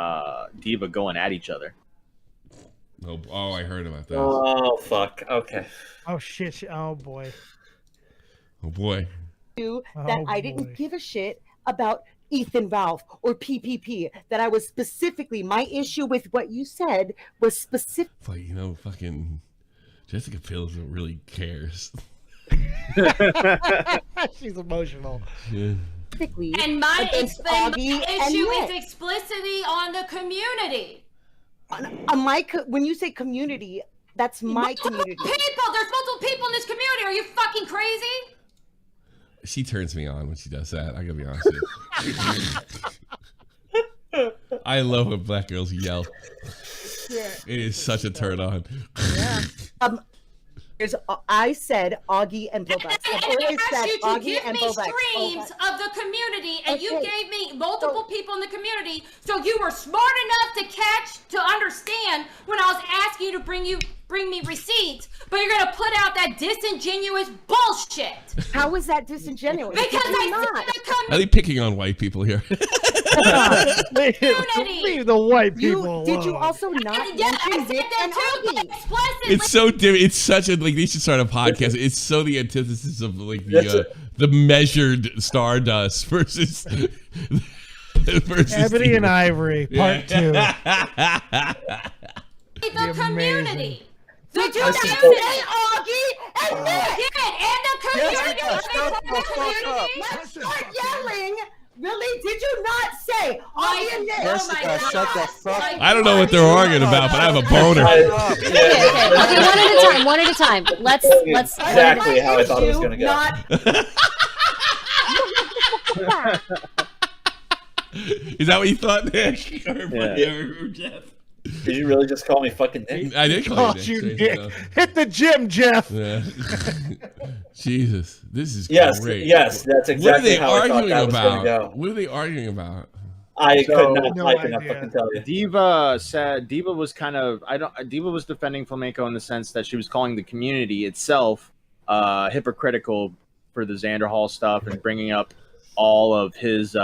Diva going at each other. Oh, I heard about that. Oh fuck. Okay. Oh shit. Oh boy. Oh boy. That I didn't give a shit about Ethan Ralph or PPP. That I was specifically, my issue with what you said was specific. Like, you know, fucking Jessica Pizzle really cares. She's emotional. Yeah. And my issue Augie and is explicitly on the community. When you say community, that's my community. There's multiple people in this community. Are you fucking crazy? She turns me on when she does that. I gotta be honest with you. I love when black girls yell. Yeah. It is such a turn on. Yeah. I said Augie and Bobax. And I asked you to give me streams of the community, and you gave me multiple people in the community, so you were smart enough to understand when I was asking you to bring me receipts, but you're gonna put out that disingenuous bullshit. How is that disingenuous? Because Are they picking on white people here? Leave the white people alone. Did you also not mention Nick and Augie? It's so different. It's such a they should start a podcast. It's so the antithesis of like the measured Stardust versus Ebony and Ivory Part 2. The community. Did you not say Augie and Nick? And the community. Let's start yelling. Really? Did you not say Augie and Nick? Jessica, shut the fuck up. I don't know what they're arguing about, but I have a boner. Okay, one at a time. Let's exactly how I thought it was gonna go. Is that what you thought, Nick? Jeff? Did you really just call me fucking Nick? I did call you Nick. Hit the gym, Jeff. Yeah. Jesus, this is great. Yes, that's exactly how I thought that was going to go. What are they arguing about? I could not type enough fucking tell you. Diva was Diva was defending Flamenco in the sense that she was calling the community itself hypocritical for the Xander Hall stuff and bringing up all of his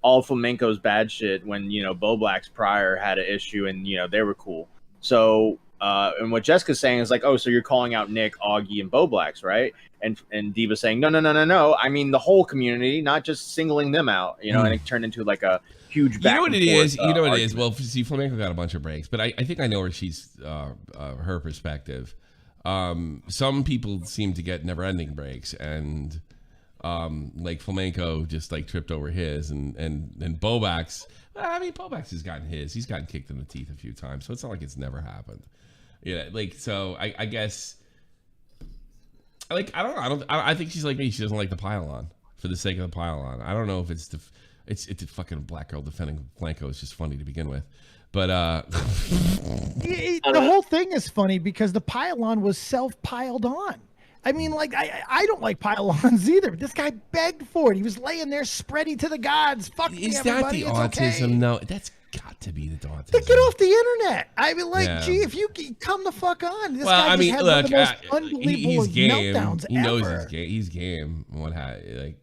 all Flamenco's bad shit when, you know, Bo Black's prior had an issue and, you know, they were cool. So, and what Jessica's saying is like, oh, so you're calling out Nick, Augie, and Bo Black's, right? And Diva saying, no. I mean, the whole community, not just singling them out, you know, and it turned into like a huge back. You know what it is? Well, see, Flamenco got a bunch of breaks, but I think I know where she's, her perspective. Some people seem to get never ending breaks and, like Flamenco just like tripped over his and Bobax. I mean, Bobax has gotten his. He's gotten kicked in the teeth a few times, so it's not like it's never happened. Yeah, like so. I guess. Like I don't know. I think she's like me. She doesn't like the pile-on for the sake of the pile-on. I don't know if it's a fucking black girl defending Flamenco. It's just funny to begin with, but the whole thing is funny because the pile-on was self-piled on. I mean, like, I don't like pile-ons either, but this guy begged for it. He was laying there spreading to the gods. Fuck me, everybody. Is that the autism? Okay. No, that's got to be the autism. Then get off the internet. I mean, like, gee, if you come the fuck on. This guy just had one of the most unbelievable meltdowns he knows ever. he's game. He's game. What? Like,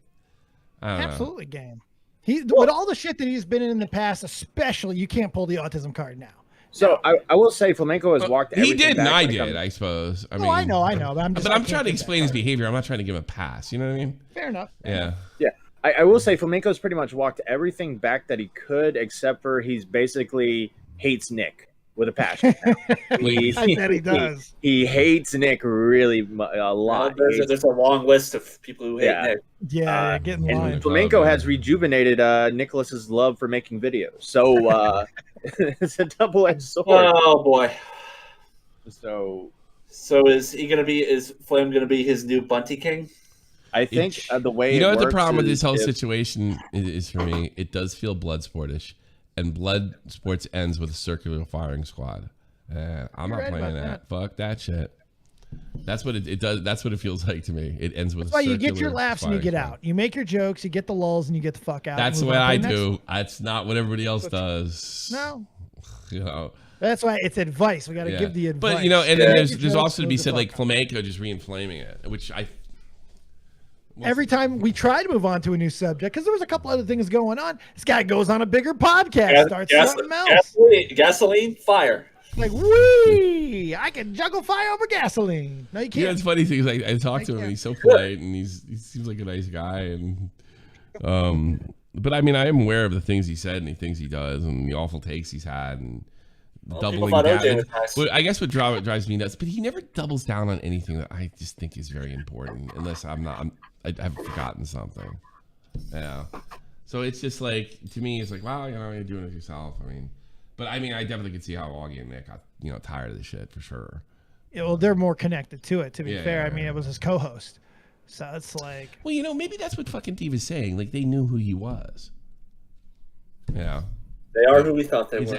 I don't know. Absolutely game. With all the shit that he's been in the past, especially, you can't pull the autism card now. So I will say Flamenco has walked. He did, and I did. I suppose. I mean, I know. But I'm trying to explain his behavior. I'm not trying to give him a pass. You know what I mean? Fair enough. Yeah. I will say Flamenco's pretty much walked everything back that he could, except for he's basically hates Nick with a passion. I bet he does. He hates Nick really a lot. There's a long list of people who hate Nick. Yeah, getting and line. Flamenco has rejuvenated Nicholas's love for making videos. So it's a double-edged sword. Oh boy. So is Flame gonna be his new Bunty King? I think the way you know it what the works problem with this whole is situation is for me. It does feel blood sportish, and blood sports ends with a circular firing squad. I'm not playing that. Fuck that shit. That's what it does. That's what it feels like to me. It ends with. That's why you get your laughs and you get out. You make your jokes, you get the lulls, and you get the fuck out. That's what I do. That's not what everybody else does. No. You know. That's why it's advice. We got to give the advice. But you know, and then there's also to be said like flamenco just re-inflaming it, which I. Every time we try to move on to a new subject, because there was a couple other things going on, this guy goes on a bigger podcast, starts something else. Gasoline, fire. Like, wee! I can juggle fire over gasoline. No, you can't. Yeah, it's funny things. I talked to him, and he's so polite, and he seems like a nice guy, and but I mean, I am aware of the things he said and the things he does, and the awful takes he's had, and doubling down. Well, I guess what drives me nuts, but he never doubles down on anything that I just think is very important, unless I have forgotten something. Yeah. So it's just like, to me, it's like, wow, you know, you're doing it yourself. I mean, but I mean, I definitely could see how Augie and Nick got, you know, tired of the shit for sure. Yeah, well, they're more connected to it, to be fair. I mean, it was his co-host. So it's like, well, you know, maybe that's what fucking Diva's saying. Like, they knew who he was. Yeah. They are who we thought they were.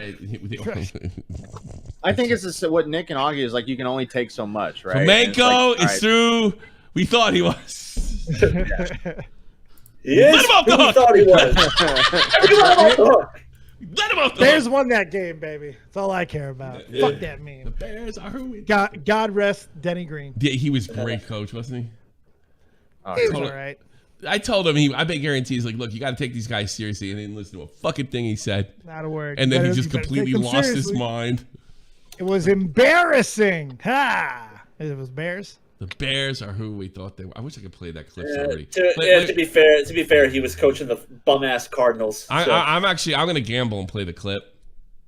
I think it's just what Nick and Augie is like. You can only take so much, right? Flamenco, it's true. We thought he was. He is. Let him off the hook. Thought he was. Let him off the hook. Let him off the Bears hook. won that game, baby. That's all I care about. Yeah. Fuck that meme. The Bears are who we. God rest Denny Green. Yeah, he was a great coach, wasn't he? He was all right. I told him I bet guarantee he's like, look, you got to take these guys seriously, and he didn't listen to a fucking thing he said. Not a word. And then he just completely lost his mind. It was embarrassing. Ha! It was Bears. The Bears are who we thought they were. I wish I could play that clip. To be fair, he was coaching the bum ass Cardinals. So. I'm gonna gamble and play the clip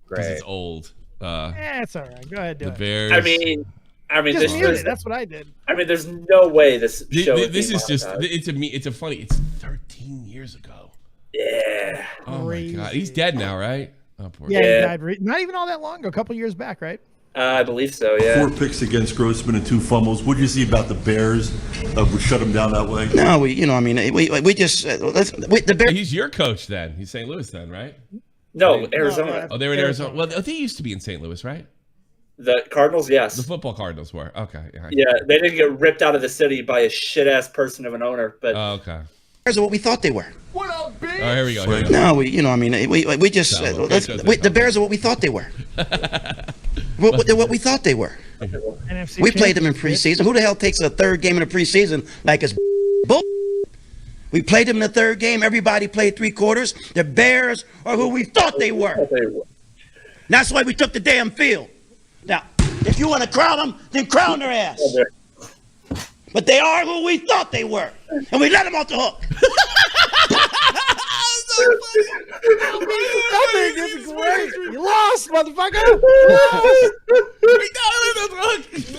because it's old. It's all right. Go ahead, do the it. Bears. I mean, that's what I did. I mean, there's no way this show. This is just. It's funny. It's 13 years ago. Yeah. Oh my god, he's dead now, right? Oh, poor He died not even all that long ago. A couple years back, right? I believe so. Yeah. 4 picks against Grossman and 2 fumbles. What do you see about the Bears? Would shut him down that way? No, we just the Bears. He's your coach then. He's St. Louis then, right? No, Arizona. Oh, they were in Arizona. Well, they used to be in St. Louis, right? The Cardinals, yes. The football Cardinals were. Okay. Yeah, they didn't get ripped out of the city by a shit ass person of an owner, but. Oh, okay. Bears are what we thought they were. What up, bitch? Oh, here we go. No, we just the Bears are what we thought they were. They're what we thought they were. We played them in preseason. Who the hell takes a third game in the preseason like it's bull? We played them in the third game. Everybody played 3 quarters. The Bears are who we thought they were. That's why we took the damn field. Now, if you want to crown them, then crown their ass. But they are who we thought they were, and we let them off the hook. That thing is great. You lost, motherfucker.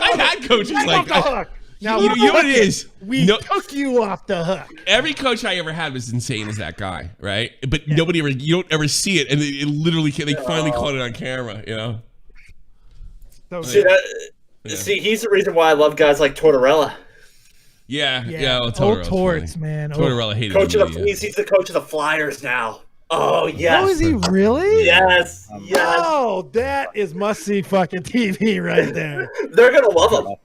I've had coaches like the hook. Now, you know what it is? We took you off the hook. Every coach I ever had was insane as that guy, right? But nobody ever, you don't ever see it, and it literally, they finally caught it on camera, you know? See, he's the reason why I love guys like Tortorella. Yeah. Well, Torts, man. Tortorella hated coach him. Of the He's the coach of the Flyers now. Oh, yes. Oh, is he really? Yes. Oh, that is must-see fucking TV right there. They're going to love him.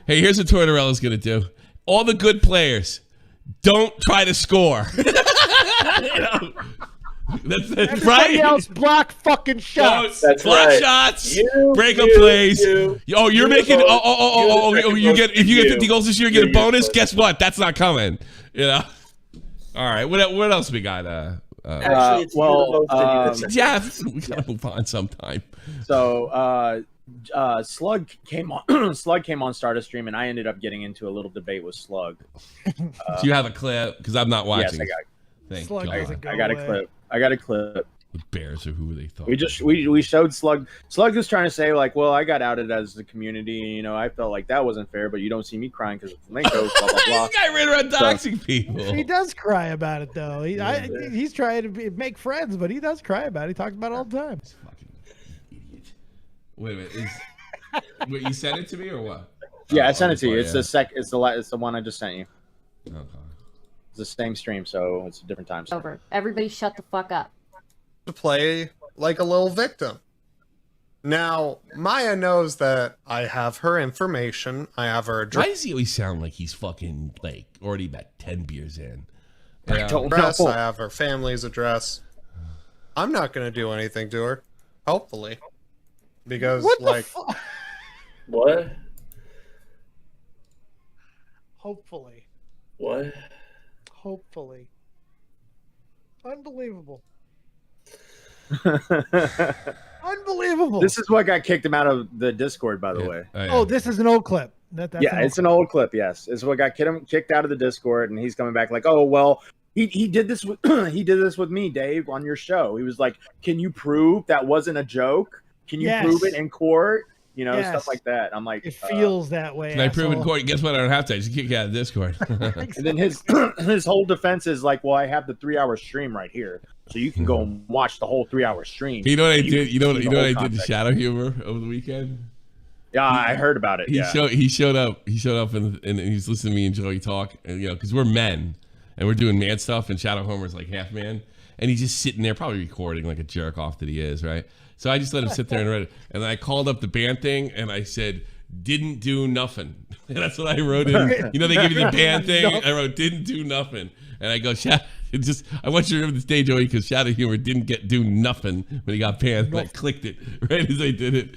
Hey, here's what Tortorella's going to do. All the good players, don't try to score. You know? That's Everybody right. else block fucking shots. That's block right. shots. Break up plays. You're making. You get if you get 50 goals this year, you get a bonus. Guess what? That's not coming. You know. All right. What else we got? Actually, it's yeah, we gotta move on sometime. So, Slug came on. Slug came on Stardust Stream, and I ended up getting into a little debate with Slug. Do you have a clip? Because I'm not watching. Yes, Thank Slug God. I got a clip. I got a clip. The Bears are who they thought. We showed Slug. Slug was trying to say like, well, I got outed as the community. You know, I felt like that wasn't fair, but you don't see me crying because of flamenco. Blah blah blah. This guy ran around doxing people. He does cry about it though. He's trying to make friends, but he does cry about it. He talks about it all the time. Fucking idiot. Wait a minute. Wait, you sent it to me or what? Yeah, I sent it to you. It's the one I just sent you. Okay. It's the same stream, so it's a different time. Over. Everybody shut the fuck up. To play like a little victim. Now, Maya knows that I have her information. I have her address. Why does he always sound like he's fucking like already about 10 beers in? I have her family's address. I'm not going to do anything to her. Hopefully. Because, What? Hopefully. What? Hopefully. Unbelievable. Unbelievable. This is what got kicked him out of the Discord, by the way. Oh, this is an old clip. That's it's an old clip. Yes, it's what got kicked out of the Discord, and he's coming back like, oh well, he did this with he did this with me, Dave, on your show. He was like, can you prove that wasn't a joke? Can you prove it in court? You know, stuff like that. I'm like, it feels that way. Can I prove in court? Guess what? I don't have to. I just kick you out of Discord. And then his whole defense is like, well, I have the 3-hour stream right here, so you can go and watch the whole 3-hour stream. You know what I did? You know what I did to Shadow Humor over the weekend? Yeah, I heard about it. He showed up and he's listening to me and Joey talk, and, you know, because we're men and we're doing man stuff, and Shadow Homer's like half man, and he's just sitting there probably recording like a jerk off that he is, right? So I just let him sit there and read it. And then I called up the band thing and I said, didn't do nothing. And that's what I wrote in. You know, they give you the band thing. I wrote, didn't do nothing. And I go, I want you to remember this day, Joey, because Shadow Humor didn't do nothing when he got banned. And I clicked it right as I did it.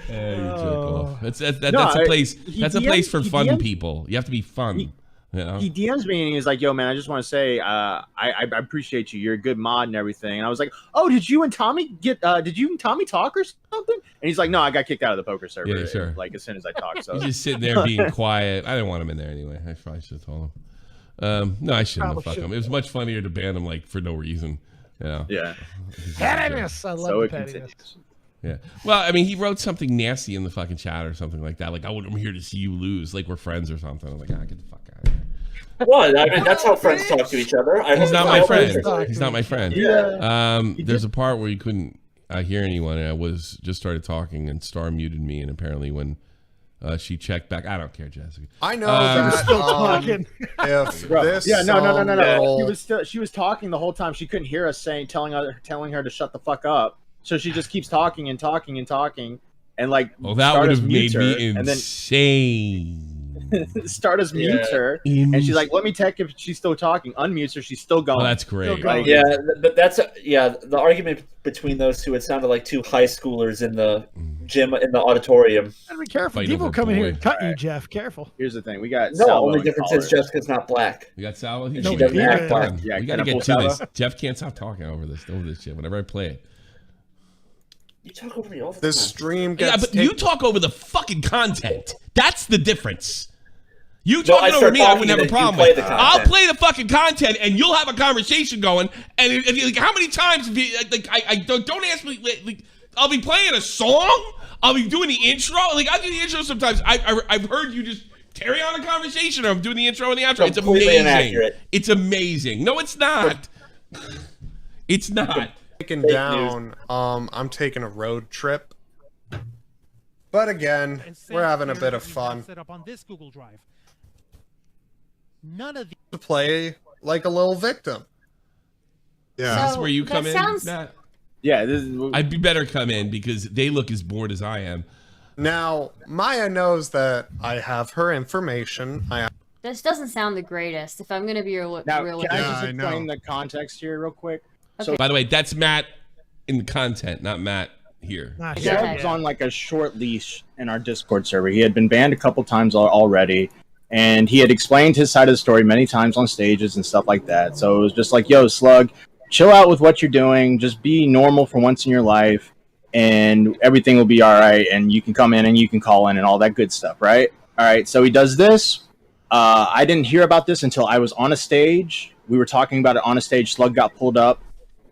Hey, you jerk off. That's a place. That's a place for fun people. You have to be fun. You know? He DMs me and he's like, yo, man, I just want to say I appreciate you. You're a good mod and everything. And I was like, oh, did you and Tommy talk or something? And he's like, no, I got kicked out of the poker server. Yeah, sure. Like as soon as I talked. So he's just sitting there being quiet. I didn't want him in there anyway. I probably should have told him. No, I shouldn't have. Fuck him. It was much funnier to ban him like for no reason. You know? Yeah. Pettiness. I love the pettiness. Yeah. Well, I mean, he wrote something nasty in the fucking chat or something like that. Like, I'm here to see you lose. Like, we're friends or something. I'm like, get the fuck out of here. What? I mean, that's how friends talk to each other. He's not my friend. He's not my friend. Yeah. There's a part where you couldn't hear anyone, and I just started talking, and Star muted me, and apparently when she checked back, I don't care, Jessica. I know that. Still talking. If this, no. She was talking the whole time. She couldn't hear us telling her to shut the fuck up. So she just keeps talking and talking and talking, and like, well, that would have made me insane. Stardust mutes her, and she's like, "Let me check if she's still talking." Unmutes her, she's still going. Oh, that's great. Yeah, the argument between those two, it sounded like two high schoolers in the gym in the auditorium. Gotta be careful. People come in here and cut you, Jeff. Careful. Here's the thing: we got only difference is Jessica's not black. You got Salvo. She doesn't act black. Yeah, we gotta get to this. Jeff can't stop talking over this shit. Whenever I play it. You talk over me all the time. This stream gets but you talk over the fucking content. That's the difference. You talking over me, I wouldn't have a problem with. I'll play the fucking content, and you'll have a conversation going. And like, how many times? Don't ask me. Like, I'll be playing a song. I'll be doing the intro. Like, I do the intro sometimes. I've heard you just carry on a conversation, or I'm doing the intro and the outro. It's amazing. Inaccurate. It's amazing. No, it's not. It's not. Taken down. I'm taking a road trip. But again, we're having a bit of fun. Set up on this Google Drive. None of these to play like a little victim. Yeah, so, this is where you come in. Matt? Yeah, I'd be better come in because they look as bored as I am. Now, Maya knows that I have her information. This doesn't sound the greatest. If I'm going to be real, can I just explain the context here real quick? Okay. So, by the way, that's Matt in the content, not Matt here. Slug was on like a short leash in our Discord server. He had been banned a couple times already, and he had explained his side of the story many times on stages and stuff like that. So it was just like, yo, Slug, chill out with what you're doing. Just be normal for once in your life, and everything will be all right, and you can come in and you can call in and all that good stuff, right? All right, so he does this. I didn't hear about this until I was on a stage. We were talking about it on a stage. Slug got pulled up.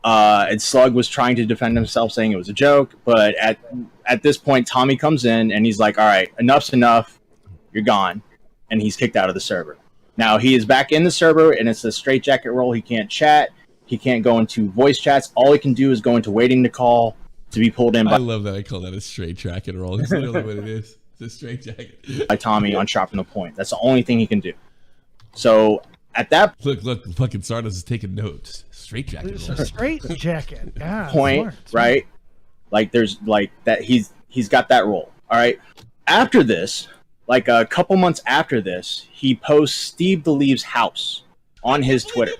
And Slug was trying to defend himself, saying it was a joke. But at this point, Tommy comes in and he's like, all right, enough's enough. You're gone. And he's kicked out of the server. Now, he is back in the server, and it's a straitjacket role. He can't chat. He can't go into voice chats. All he can do is go into waiting to call to be pulled in. I love that I call that a straitjacket role. It's literally what it is. It's a straitjacket. By Tommy on Sharpen the Point. That's the only thing he can do. So at that look, fucking Stardust is taking notes. Straight jacket. Straight jacket. Yeah, point, smart. right? Like there's like that he's got that role. All right. After this, like a couple months after this, he posts Steve DeLeve's house on his Twitter.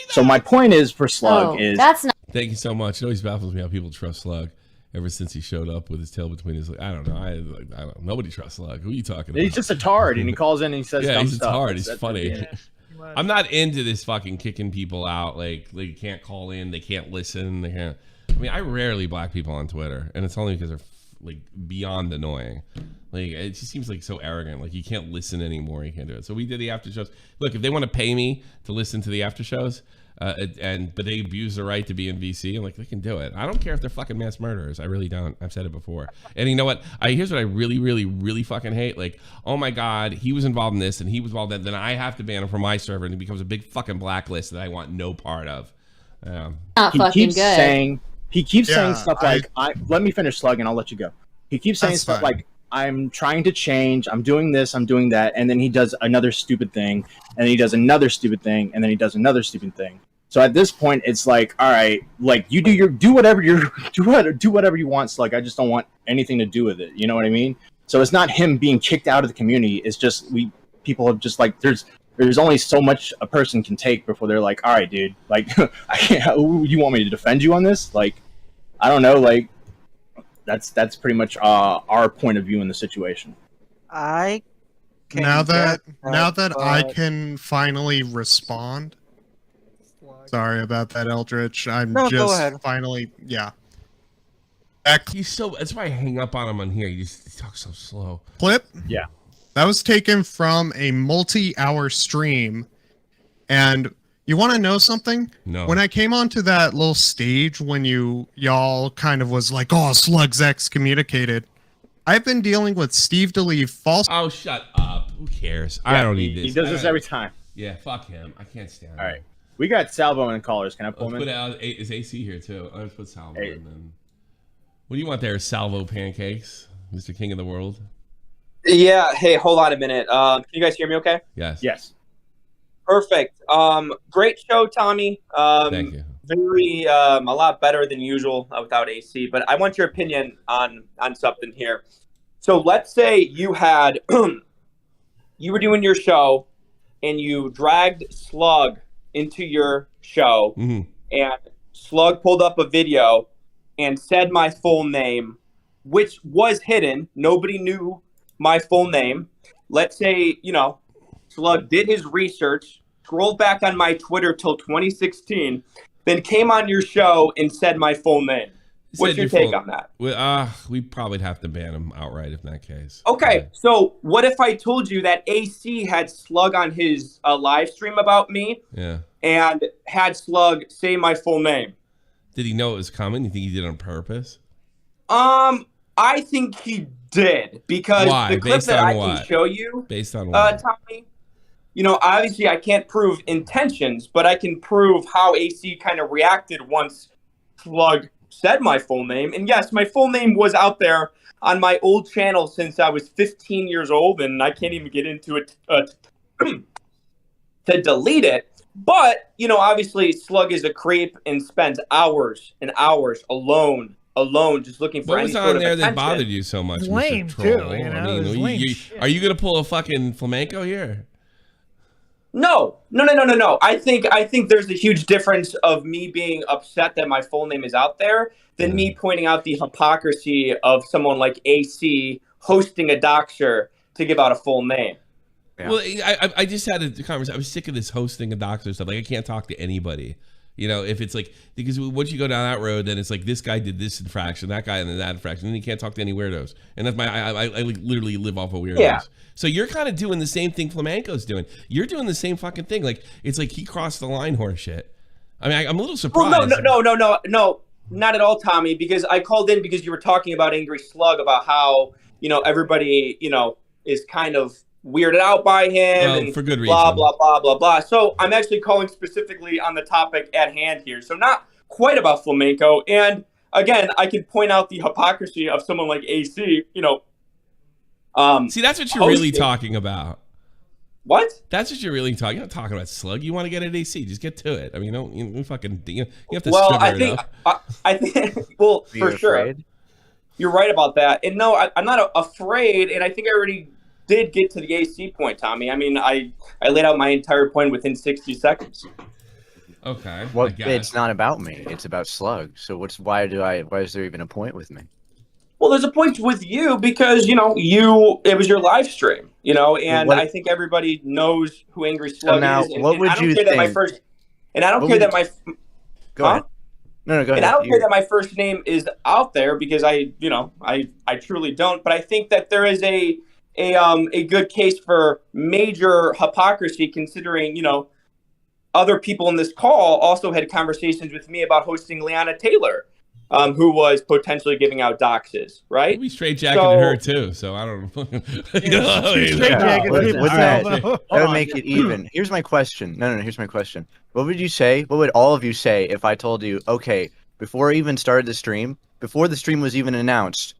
So my point is for Slug is that's not. Thank you so much. It always baffles me how people trust Slug. Ever since he showed up with his tail between his legs, I don't know. I don't know. Nobody trusts Slug. Who are you talking about? He's just a tard, and he calls in and he says yeah, dumb he's stuff. a tard. He's That's funny. yeah. I'm not into this fucking kicking people out. Like they can't call in, they can't listen, they can't. I mean, I rarely block people on Twitter, and it's only because they're like beyond annoying. Like it just seems like so arrogant. Like you can't listen anymore. You can't do it. So we did the after shows. Look, if they want to pay me to listen to the after shows, but they abuse the right to be in VC, I'm like, they can do it. I don't care if they're fucking mass murderers. I really don't. I've said it before. And you know what? Here's what I really, really, really fucking hate. Like, oh my God, he was involved in this and he was involved in that. Then I have to ban him from my server and he becomes a big fucking blacklist that I want no part of. Not he fucking keeps good. saying stuff like let me finish Slug and I'll let you go. He keeps saying stuff like I'm trying to change, I'm doing this, I'm doing that, and then he does another stupid thing, and then he does another stupid thing, and then he does another stupid thing. So at this point, it's like, all right, like you do whatever you want, Slug. I just don't want anything to do with it. You know what I mean? So it's not him being kicked out of the community. It's just people have just like there's only so much a person can take before they're like, all right, dude, like I can't. You want me to defend you on this? Like, I don't know, like. That's pretty much our point of view in the situation. Now that I can finally respond. Sorry about that, Eldritch. Go ahead. Finally, yeah. He's so. That's why I hang up on him on here. He talks so slow. Clip. Yeah. That was taken from a multi-hour stream, and. You want to know something? No. When I came onto that little stage when y'all kind of was like, oh, Slug's excommunicated, I've been dealing with Steve DeLeve false. Oh, shut up. Who cares? Yeah, I don't need this. He does this every time. Yeah, fuck him. I can't stand him. All right. We got Salvo in callers. Can I pull him in? Is AC here, too? Let's put Salvo in then. What do you want there, Salvo Pancakes? Mr. King of the World? Yeah. Hey, hold on a minute. Can you guys hear me okay? Yes. Yes. Perfect. Great show, Tommy. Thank you. Very a lot better than usual without AC. But I want your opinion on something here. So let's say you had you were doing your show and you dragged Slug into your show, and Slug pulled up a video and said my full name, which was hidden. Nobody knew my full name. Let's say, Slug did his research, scrolled back on my Twitter till 2016, then came on your show and said my full name. What's your take on that? We probably have to ban him outright in that case. Okay, so what if I told you that AC had Slug on his live stream about me? Yeah. And had Slug say my full name? Did he know it was coming? You think he did it on purpose? I think he did because the clip that I can show you, based on what? Tommy. Obviously I can't prove intentions, but I can prove how AC kind of reacted once Slug said my full name. And yes, my full name was out there on my old channel since I was 15 years old, and I can't even get into it to delete it. But, obviously Slug is a creep and spends hours and hours alone just looking for any sort of attention. What was on there that bothered you so much? Lame, too. Are you going to pull a fucking flamenco here? No. I think there's a huge difference of me being upset that my full name is out there than me pointing out the hypocrisy of someone like AC hosting a doxer to give out a full name. Yeah. Well, I just had a conversation. I was sick of this hosting a doxer stuff. Like I can't talk to anybody. If it's like, because once you go down that road, then it's like this guy did this infraction, that guy did that infraction, and you can't talk to any weirdos. And that's I literally live off of weirdos. Yeah. So you're kind of doing the same thing Flamenco's doing. You're doing the same fucking thing. Like it's like he crossed the line horse shit. I mean, I'm a little surprised. Well, no, not at all, Tommy, because I called in because you were talking about Angry Slug, about how, everybody, is kind of weirded out by him and for good reason. Blah, blah, blah, blah, blah. So I'm actually calling specifically on the topic at hand here. So not quite about flamenco. And again, I can point out the hypocrisy of someone like AC, see, that's what you're really talking about. What? That's what you're really talking. You're not talking about Slug. You want to get at AC. Just get to it. I mean, you don't fucking. You have to. Well, sugar it up. I think. Well, for sure. You're right about that. And no, I'm not afraid. And I think I already did get to the AC point, Tommy. I mean, I laid out my entire point within 60 seconds. Okay. Well, it's not about me. It's about Slug. So why is there even a point with me? Well, there's a point with you because, it was your live stream, and I think everybody knows who Angry Slug is. And, what would you think? And I don't care that my... Go ahead. No, go ahead. And I don't care that my first name is out there because I truly don't. But I think that there is a good case for major hypocrisy considering, other people in this call also had conversations with me about hosting Leanna Taylor, who was potentially giving out doxes, right? We straight jacketed her too, so I don't know. That would make it even. Here's my question. No, here's my question. What would you say? What would all of you say if I told you, okay, before I even started the stream, before the stream was even announced,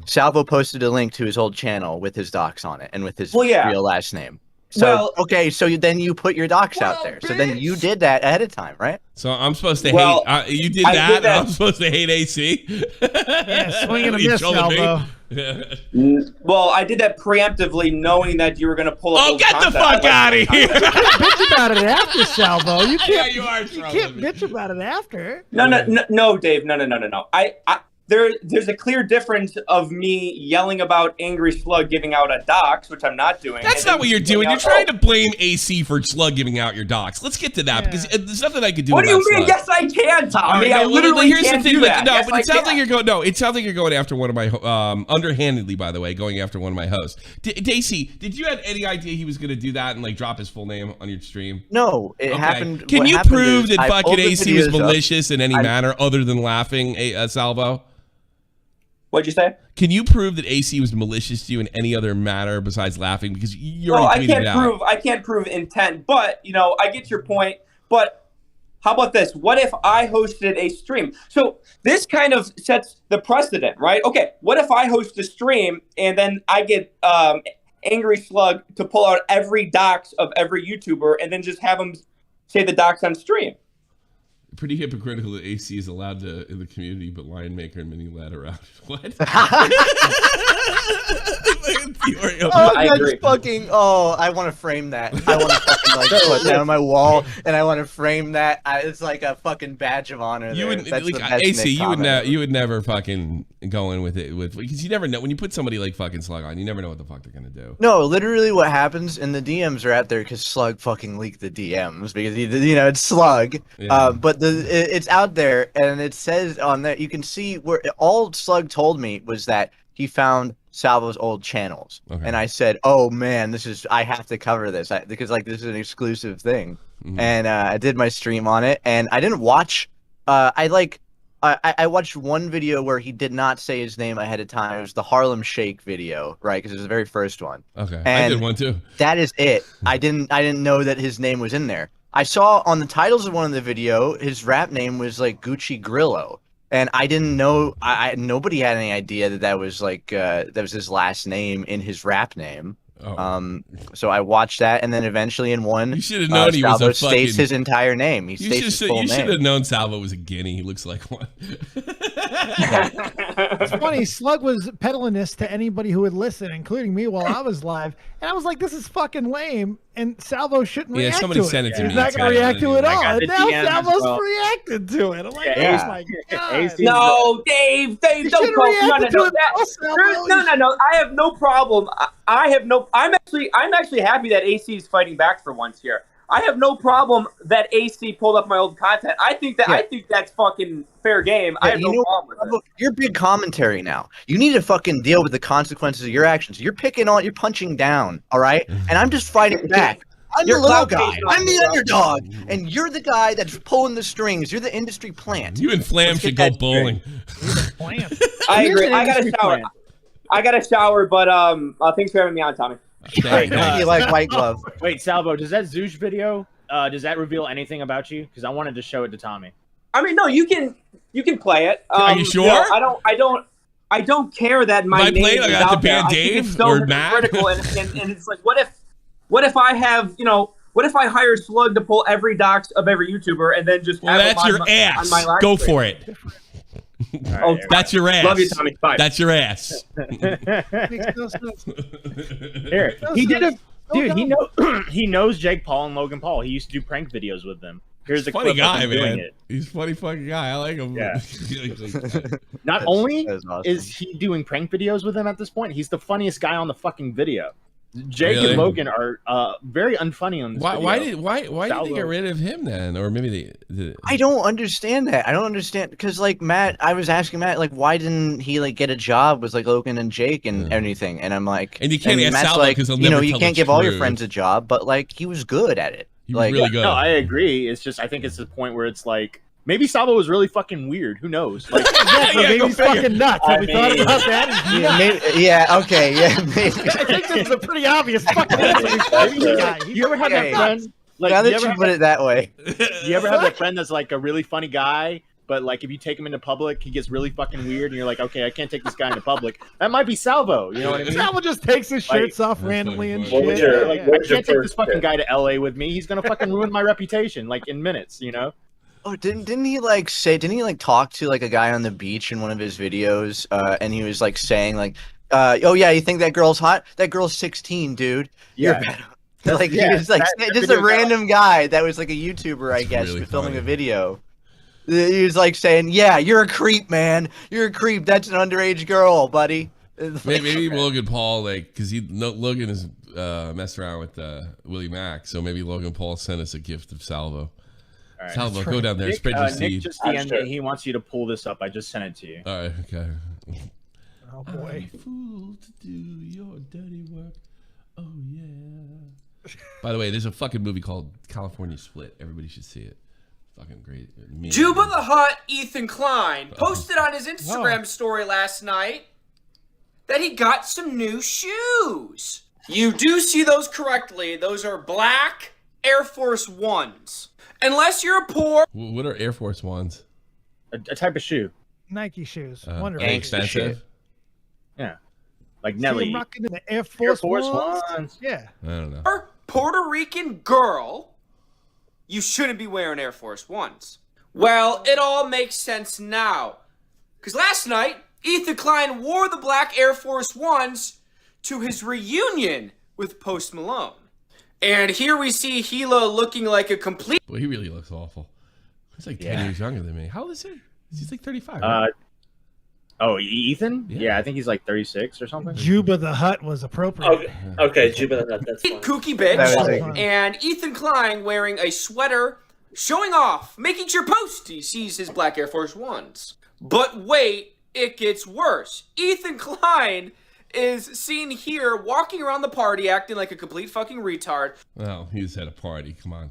Salvo posted a link to his old channel with his docs on it and with his real last name. So, okay, so then you put your docs out there. So then you did that ahead of time, right? So I'm supposed to hate... you did that, and I'm supposed to hate AC? Yeah, swing and a miss, Salvo. Well, I did that preemptively, knowing that you were going to pull up. Oh, get the fuck out of here! You can't bitch about it after, Salvo. You can't. You can't bitch about it after. No, Dave. No. There's a clear difference of me yelling about Angry Slug giving out a dox, which I'm not doing. That's not what you're doing. You're trying to blame AC for Slug giving out your docs. Let's get to that because there's nothing I could do. What do you mean? Slug. Yes, I can, Tommy. Right, I literally here's can't the thing. do that. No, yes, but it sounds like you're going. No, it sounds like you're going after one of my underhandedly, by the way, going after one of my hosts. AC, did you have any idea he was going to do that and drop his full name on your stream? No, it happened. Can you prove that fucking AC was malicious in any manner other than laughing, Salvo? What'd you say? Can you prove that AC was malicious to you in any other matter besides laughing? Because you're I can't prove intent, but I get your point. But how about this? What if I hosted a stream? So this kind of sets the precedent, right? Okay, what if I host a stream and then I get Angry Slug to pull out every dox of every YouTuber and then just have them say the dox on stream? Pretty hypocritical that AC is allowed to in the community, but Lion Maker and Mini Lad are out. What? I want to frame that. I want to fucking put that on my wall, and I want to frame that. It's like a fucking badge of honor. You would, AC, you would never fucking go in with it because you never know when you put somebody like fucking Slug on. You never know what the fuck they're gonna do. No, literally, what happens in the DMs are out there because Slug fucking leaked the DMs because it's Slug. Yeah. But it's out there, and it says on there you can see where all Slug told me was that he found Salvo's old channels, and I said, "Oh man, I have to cover this because this is an exclusive thing." And I did my stream on it, and I didn't watch. I watched one video where he did not say his name ahead of time. It was the Harlem Shake video, right? Because it was the very first one. Okay, and I did one too. That is it. I didn't know that his name was in there. I saw on the titles of one of the video, his rap name was Gucci Grillo. And I didn't know, nobody had any idea that was that was his last name in his rap name. Oh. So I watched that, and then eventually in one, you should have known he Salvo was a fucking... states his entire name. He states his full name. You should have known Salvo was a guinea. He looks like one. It's funny, Slug was peddling this to anybody who would listen, including me while I was live, and I was like, this is fucking lame, and Salvo shouldn't react to it. Yeah, somebody sent it to me. He's not going to react to it at all, and now Salvo's reacted to it. I'm like, oh my God. No, Dave, don't go. No. I have no problem. I'm actually happy that AC is fighting back for once here. I have no problem that AC pulled up my old content. I think that's fucking fair game. I have no problem with it. You're big commentary now. You need to fucking deal with the consequences of your actions. You're punching down, all right? And I'm just fighting back. I'm the little guy. I'm the underdog. And you're the guy that's pulling the strings. You're the industry plant. You and Flam should go bowling. I agree. I got a shower, but thanks for having me on, Tommy. You like White Glove. Wait, Salvo, does that Zoosh video, does that reveal anything about you? Because I wanted to show it to Tommy. I mean, no, you can play it. Are you sure? I don't care that my name is out there. Dave it's so or Matt? critical, and it's like, what if What if I have, what if I hire Slug to pull every dox of every YouTuber and then just have that's him your ass. on my live Go stream? for it. Oh, That's your ass. Love you, Tommy. Bye. That's your ass. Here, he did a dude. He knows Jake Paul and Logan Paul. He used to do prank videos with them. Here's a Funny clip of guy, him doing man. it. He's a funny fucking guy. I like him. Yeah. Not only is he doing prank videos with him at this point, he's the funniest guy on the fucking video. Jake Really? and Logan are very unfunny on this video. Why did they get rid of him then? Or maybe they I don't understand that. I don't understand because like Matt, I was asking Matt like why didn't he like get a job with like Logan and Jake and anything? And I'm like, And you can't ask Matt's Salvo like, 'cause he'll you know, never you tell can't the give all your truth. friends a job, but like he was good at it. He was Like, really good. No, I agree. It's just I think it's the point where it's like maybe Salvo was really fucking weird. Who knows? Like, maybe he's fucking nuts. Have we thought about that? Yeah, maybe, yeah, okay, yeah, maybe. I think this is a pretty obvious fucking answer. You ever have that friend? Like, now you that ever you have put it that way. You ever have that friend that's like a really funny guy, but like if you take him into public, he gets really fucking weird, and you're like, okay, I can't take this guy into public. That might be Salvo. You know what I mean? Salvo just takes his shirts off randomly and shit. I can't take this fucking guy to LA with me. He's gonna fucking ruin my reputation like in minutes. You know? Oh, didn't he like say? Didn't he like talk to like a guy on the beach in one of his videos? And he was like saying like, "Oh yeah, you think that girl's hot? That girl's 16, dude. You're bad." Like he was like just a random guy that was like a YouTuber, I guess, really filming funny. a video. He was like saying, "Yeah, you're a creep, man. You're a creep. That's an underage girl, buddy." Maybe Logan Paul, like, because Logan is messed around with Willie Mack, so maybe Logan Paul sent us a gift of Salvo. All right. Salvo, go down there, Nick, spread your Nick seed. just DM'd me. He wants you to pull this up. I just sent it to you. All right, okay. Oh boy. I'm a fool to do your dirty work. Oh yeah. By the way, there's a fucking movie called California Split. Everybody should see it. Fucking great. Juba the Hutt, Ethan Klein, posted on his Instagram story last night that he got some new shoes. You do see those correctly. Those are black Air Force Ones. Unless you're a poor... What are Air Force Ones? A type of shoe. Nike shoes. Wonderful. Expensive? Yeah. Like See Nelly. him rocking the Air Force Ones? Yeah. I don't know. Puerto Rican girl, you shouldn't be wearing Air Force Ones. Well, it all makes sense now. Because last night, Ethan Klein wore the black Air Force Ones to his reunion with Post Malone. And here we see Hilo looking like a complete... Boy, he really looks awful. He's like 10 years younger than me. How old is he? He's like 35. Right? Oh, Ethan? Yeah, I think he's like 36 or something. Juba the Hutt was appropriate. Okay, Juba the Hutt, that's fine. Kooky bitch. And Ethan Klein wearing a sweater, showing off, making sure Posty sees his black Air Force Ones. But wait, it gets worse. Ethan Klein is seen here walking around the party acting like a complete fucking retard. Well, he was at a party. Come on.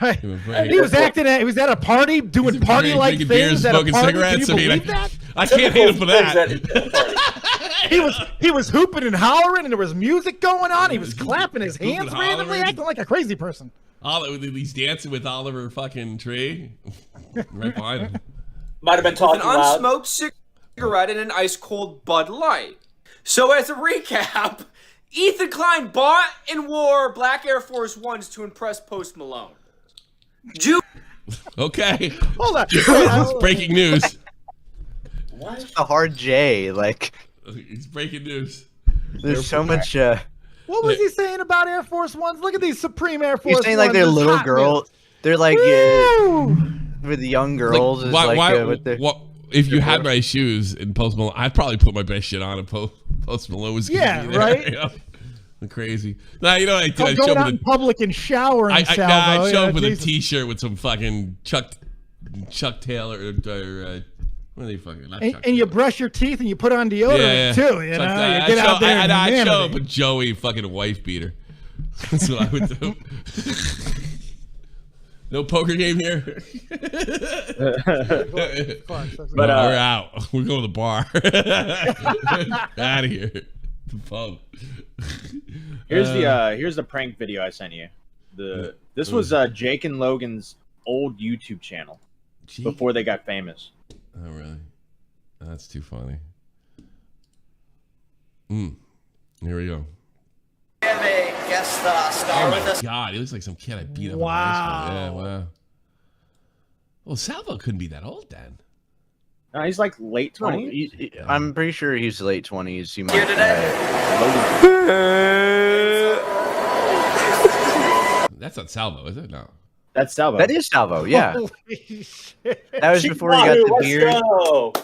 Right. He was at a party doing party-like drinking things beers, at a smoking party. cigarettes. Can you I believe that? I can't hate him for that. He was hooping and hollering, and there was music going on. He was clapping his hands randomly, acting like a crazy person. He's dancing with Oliver fucking Tree. Right behind him. Might have been talking An loud. unsmoked cigarette and an ice-cold Bud Light. So as a recap, Ethan Klein bought and wore black Air Force Ones to impress Post Malone. Okay. Hold on. It's breaking news. What? A hard J, like. It's breaking news. There's so much. What was he saying about Air Force Ones? Look at these Supreme Air Force Ones. He's saying like they're It's little hot girls. They're like with the young girls. If you had my shoes in Post Malone, I'd probably put my best shit on. And Post Malone was gonna be there. right. You know? Crazy. Nah, you know what I do? I'm going out in public and showering. I'd Salvo. show up with a T-shirt with some fucking Chuck Taylor or what are they fucking? And you brush your teeth and you put on deodorant too. You know, you get out there. I'd show up with Joey fucking wife beater. That's what I would do. No poker game here. But we're out. We're going to the bar. Out of here. The pub. Here's the prank video I sent you. This was Jake and Logan's old YouTube channel before they got famous. Oh really? That's too funny. Here we go. guest star with us. God, he looks like some kid I beat up. Wow. In high school. Yeah, wow. Well, Salvo couldn't be that old then. No, he's like late 20s. I'm pretty sure he's late 20s. He might Here today. That's not Salvo, is it? No. That's Salvo. That is Salvo, yeah. That was before he got the beard.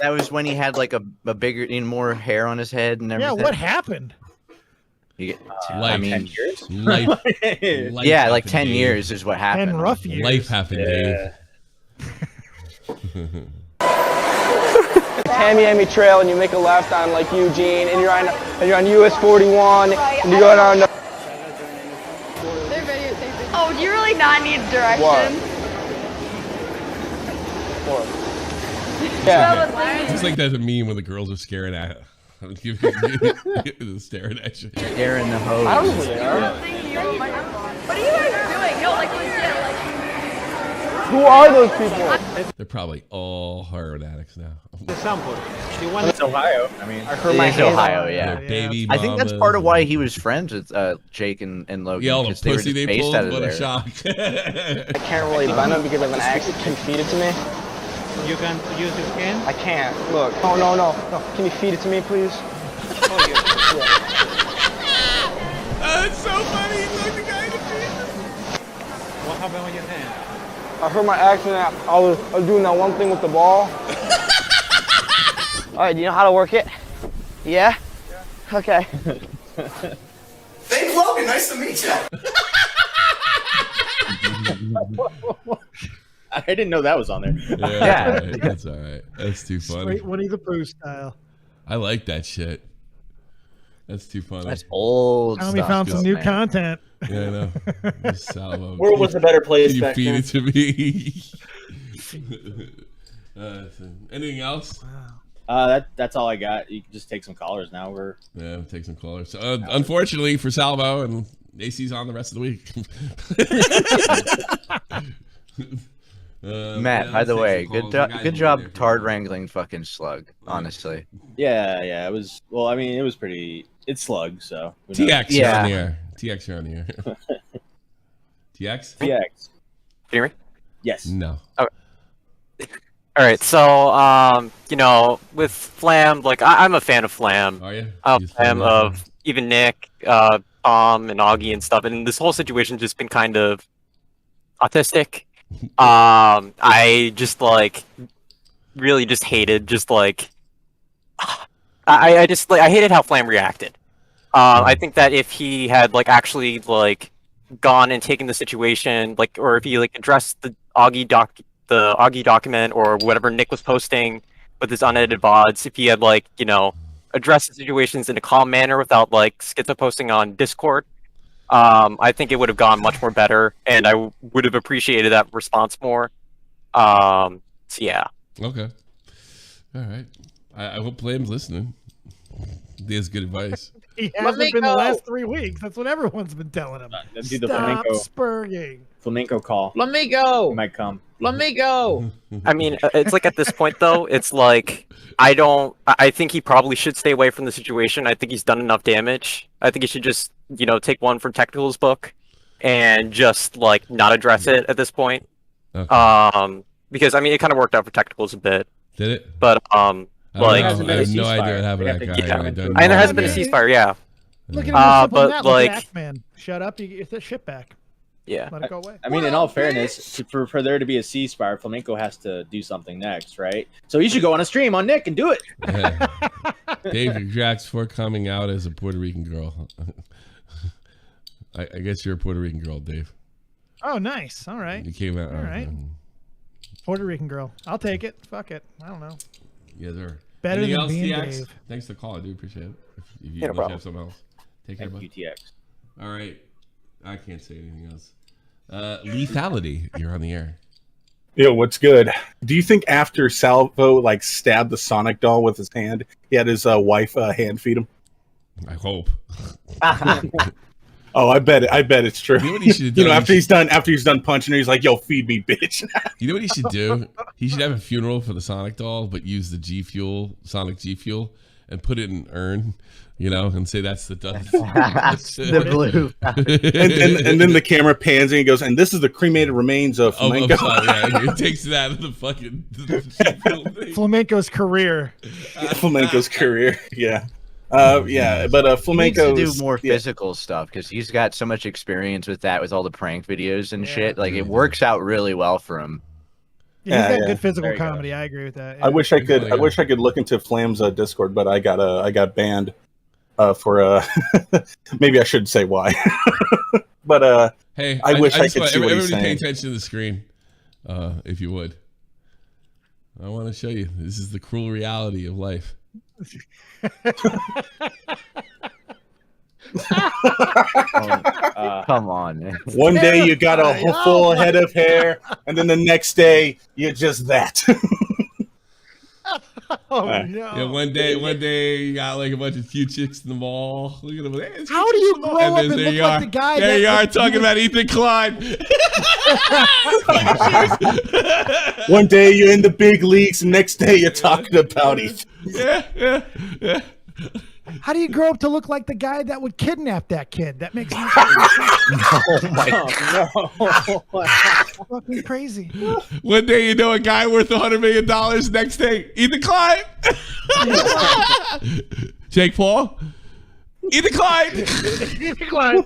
That was when he had like a bigger, more hair on his head and everything. Yeah, what happened? I mean, 10 years? Life yeah, like happened, 10 Dave. years is what happened. 10 rough years. Life happened, Dave. Tamiami Trail and you make a left on like Eugene and you're on US 41 and you go down. Oh, do you really not need directions? What? Yeah. It's like that meme when the girls are staring at staring at you. Scaring the hose. I don't know who they are. What are you guys doing? No, like legit, like. Who are those people? They're probably all heroin addicts now. It's Ohio. I mean, I heard my Ohio, yeah. They're baby I think that's mamas. part of why he was friends with Jake and Logan. Yeah, all the 'cause they were pussy just they based pulled. out of What a there. shock. I can't really bend them because of an accident. Can you feed it to me? You can use your skin? I can't. Look. Oh, no. Can you feed it to me, please? It's so funny. He's like the guy in the feed. What happened with your hand? I heard my accident. I was doing that one thing with the ball. All right, do you know how to work it? Yeah? Okay. Thanks, Logan. Nice to meet you. I didn't know that was on there. Yeah. That's all right. That's too funny. Straight Winnie the Pooh style. I like that shit. That's too funny. That's old Tommy stuff. found some new content. Yeah, I know. Salvo. World was a better place Can you back feed then. it to me? Anything else? That's all I got. You can just take some callers now. We'll take some callers. So, unfortunately for Salvo, and AC's on the rest of the week. Matt, by the way, good job tard wrangling fucking Slug, honestly. Yeah. It was. Well, I mean, it was pretty. It's Slug, so. TX, you're on the air. TX, you're on the air. TX? TX. Can you hear me? Yes. No. Okay. All right, so with Flam, like I'm a fan of Flam. Are you? I'm a fan of even Nick, Tom, and Augie and stuff. And this whole situation just been kind of autistic. I just really just hated I hated how Flam reacted. I think that if he had actually gone and taken the situation or if he addressed the Augie document or whatever Nick was posting with his unedited VODs, if he had addressed the situations in a calm manner without schizo posting on Discord, I think it would have gone much more better, and I would have appreciated that response more. So yeah. Okay. All right. I hope Flam's listening. He has good advice. He hasn't been the last 3 weeks. That's what everyone's been telling him. That'd be the Stop flamenco. spurging. Flamenco call. Flamenco. He might come. Flamenco. I mean, it's at this point though, it's I think he probably should stay away from the situation. I think he's done enough damage. I think he should just, take one from Technical's book and just not address it at this point. Okay. Because I mean, it kind of worked out for Technicals a bit. Did it? But I have no idea what happened to that guy. Yeah. I don't And there know. hasn't been a ceasefire, yeah. Look at him simple but that. Look at Axeman. Shut up, you get the shit back. Yeah. Let it go away. I mean, in all fairness, for there to be a ceasefire, Flamenco has to do something next, right? So you should go on a stream on Nick and do it. Yeah. Dave Jack's for coming out as a Puerto Rican girl. I guess you're a Puerto Rican girl, Dave. Oh, nice. All right. You came out. All right. Puerto Rican girl. I'll take it. Fuck it. I don't know. Yes, sir. Better Anything than else, being TX? Dave. Thanks for the call. I do appreciate it. If you no have problem. something else. Take care, bud. Thank you, TX. All right. I can't say anything else. Lethality, you're on the air. Yo, what's good? Do you think after Salvo stabbed the Sonic doll with his hand, he had his wife hand feed him? I hope. Oh, I bet it's true. You know what he should do? after he's done punching her, he's like, "Yo, feed me, bitch." You know what he should do? He should have a funeral for the Sonic doll, but use the Sonic G Fuel, and put it in an urn you know, and say that's the That's the blue. and then the camera pans and he goes, and this is the cremated remains of Flamenco. Yeah, it takes that of the fucking Flamenco's career. Flamenco's career, yeah. But Flamenco needs to do more physical stuff because he's got so much experience with that, with all the prank videos and shit. Like it works out really well for him. Yeah, he's got good physical comedy. I agree with that. Yeah. I wish I could look into Flam's Discord, but I got banned for maybe I shouldn't say why. But hey, I wish I just could want see what he's everybody pay saying. attention to the screen, if you would. I want to show you. This is the cruel reality of life. Come on, man. One day you got a full head of hair, and then the next day you're just that. No. Yeah, one day you got like a bunch of cute chicks in the mall. Look at them. Hey, how do you grow up and there look you like are. the guy? There you are talking about Ethan Klein. One day you're in the big leagues, and next day you're talking about Ethan. Yeah. How do you grow up to look like the guy that would kidnap that kid? That makes no sense. Oh my God. Fucking crazy. One day you know a guy worth $100 million. Next day, Ethan Klein. Jake Paul. Ethan Klein. Ethan Klein.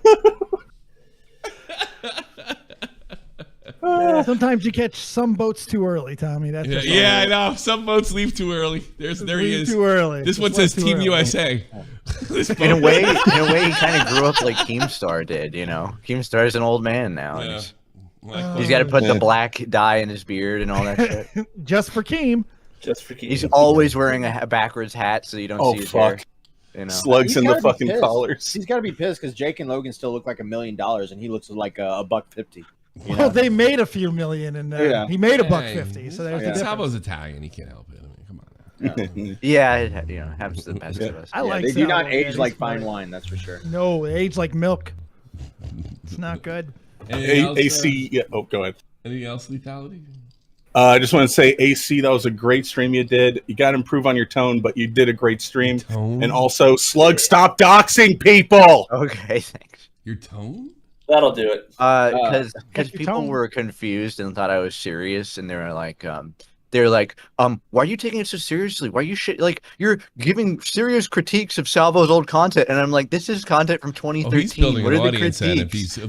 Sometimes you catch some boats too early, Tommy. That's I know. Some boats leave too early. There he is. Too early. This one says Team USA. In a way, he kind of grew up like Keemstar did. You know, Keemstar's an old man now. Yeah. He's got to put the black dye in his beard and all that shit. Just for Keem. He's always wearing a backwards hat so you don't see his hair. You know, Slugs in the fucking collars. He's got to be pissed because Jake and Logan still look like $1 million, and he looks like $150. Well, they made a few million, and he made $150. So there's the difference. Salvo's Italian. He can't help it. I mean, come on now. Yeah, it happens to the best of us. I like they do not Salvo, age like funny. fine wine, that's for sure. No, they age like milk. It's not good. AC, yeah. Oh, go ahead. Anything else, lethality? I just want to say, AC, that was a great stream you did. You got to improve on your tone, but you did a great stream. And also, Slug, stop doxing people. Okay, thanks. Your tone? That'll do it. Because people were confused and thought I was serious, and they were like, why are you taking it so seriously? Why are you you're giving serious critiques of Salvo's old content? And I'm like, this is content from 2013. He's building what an are the audience, and critiques?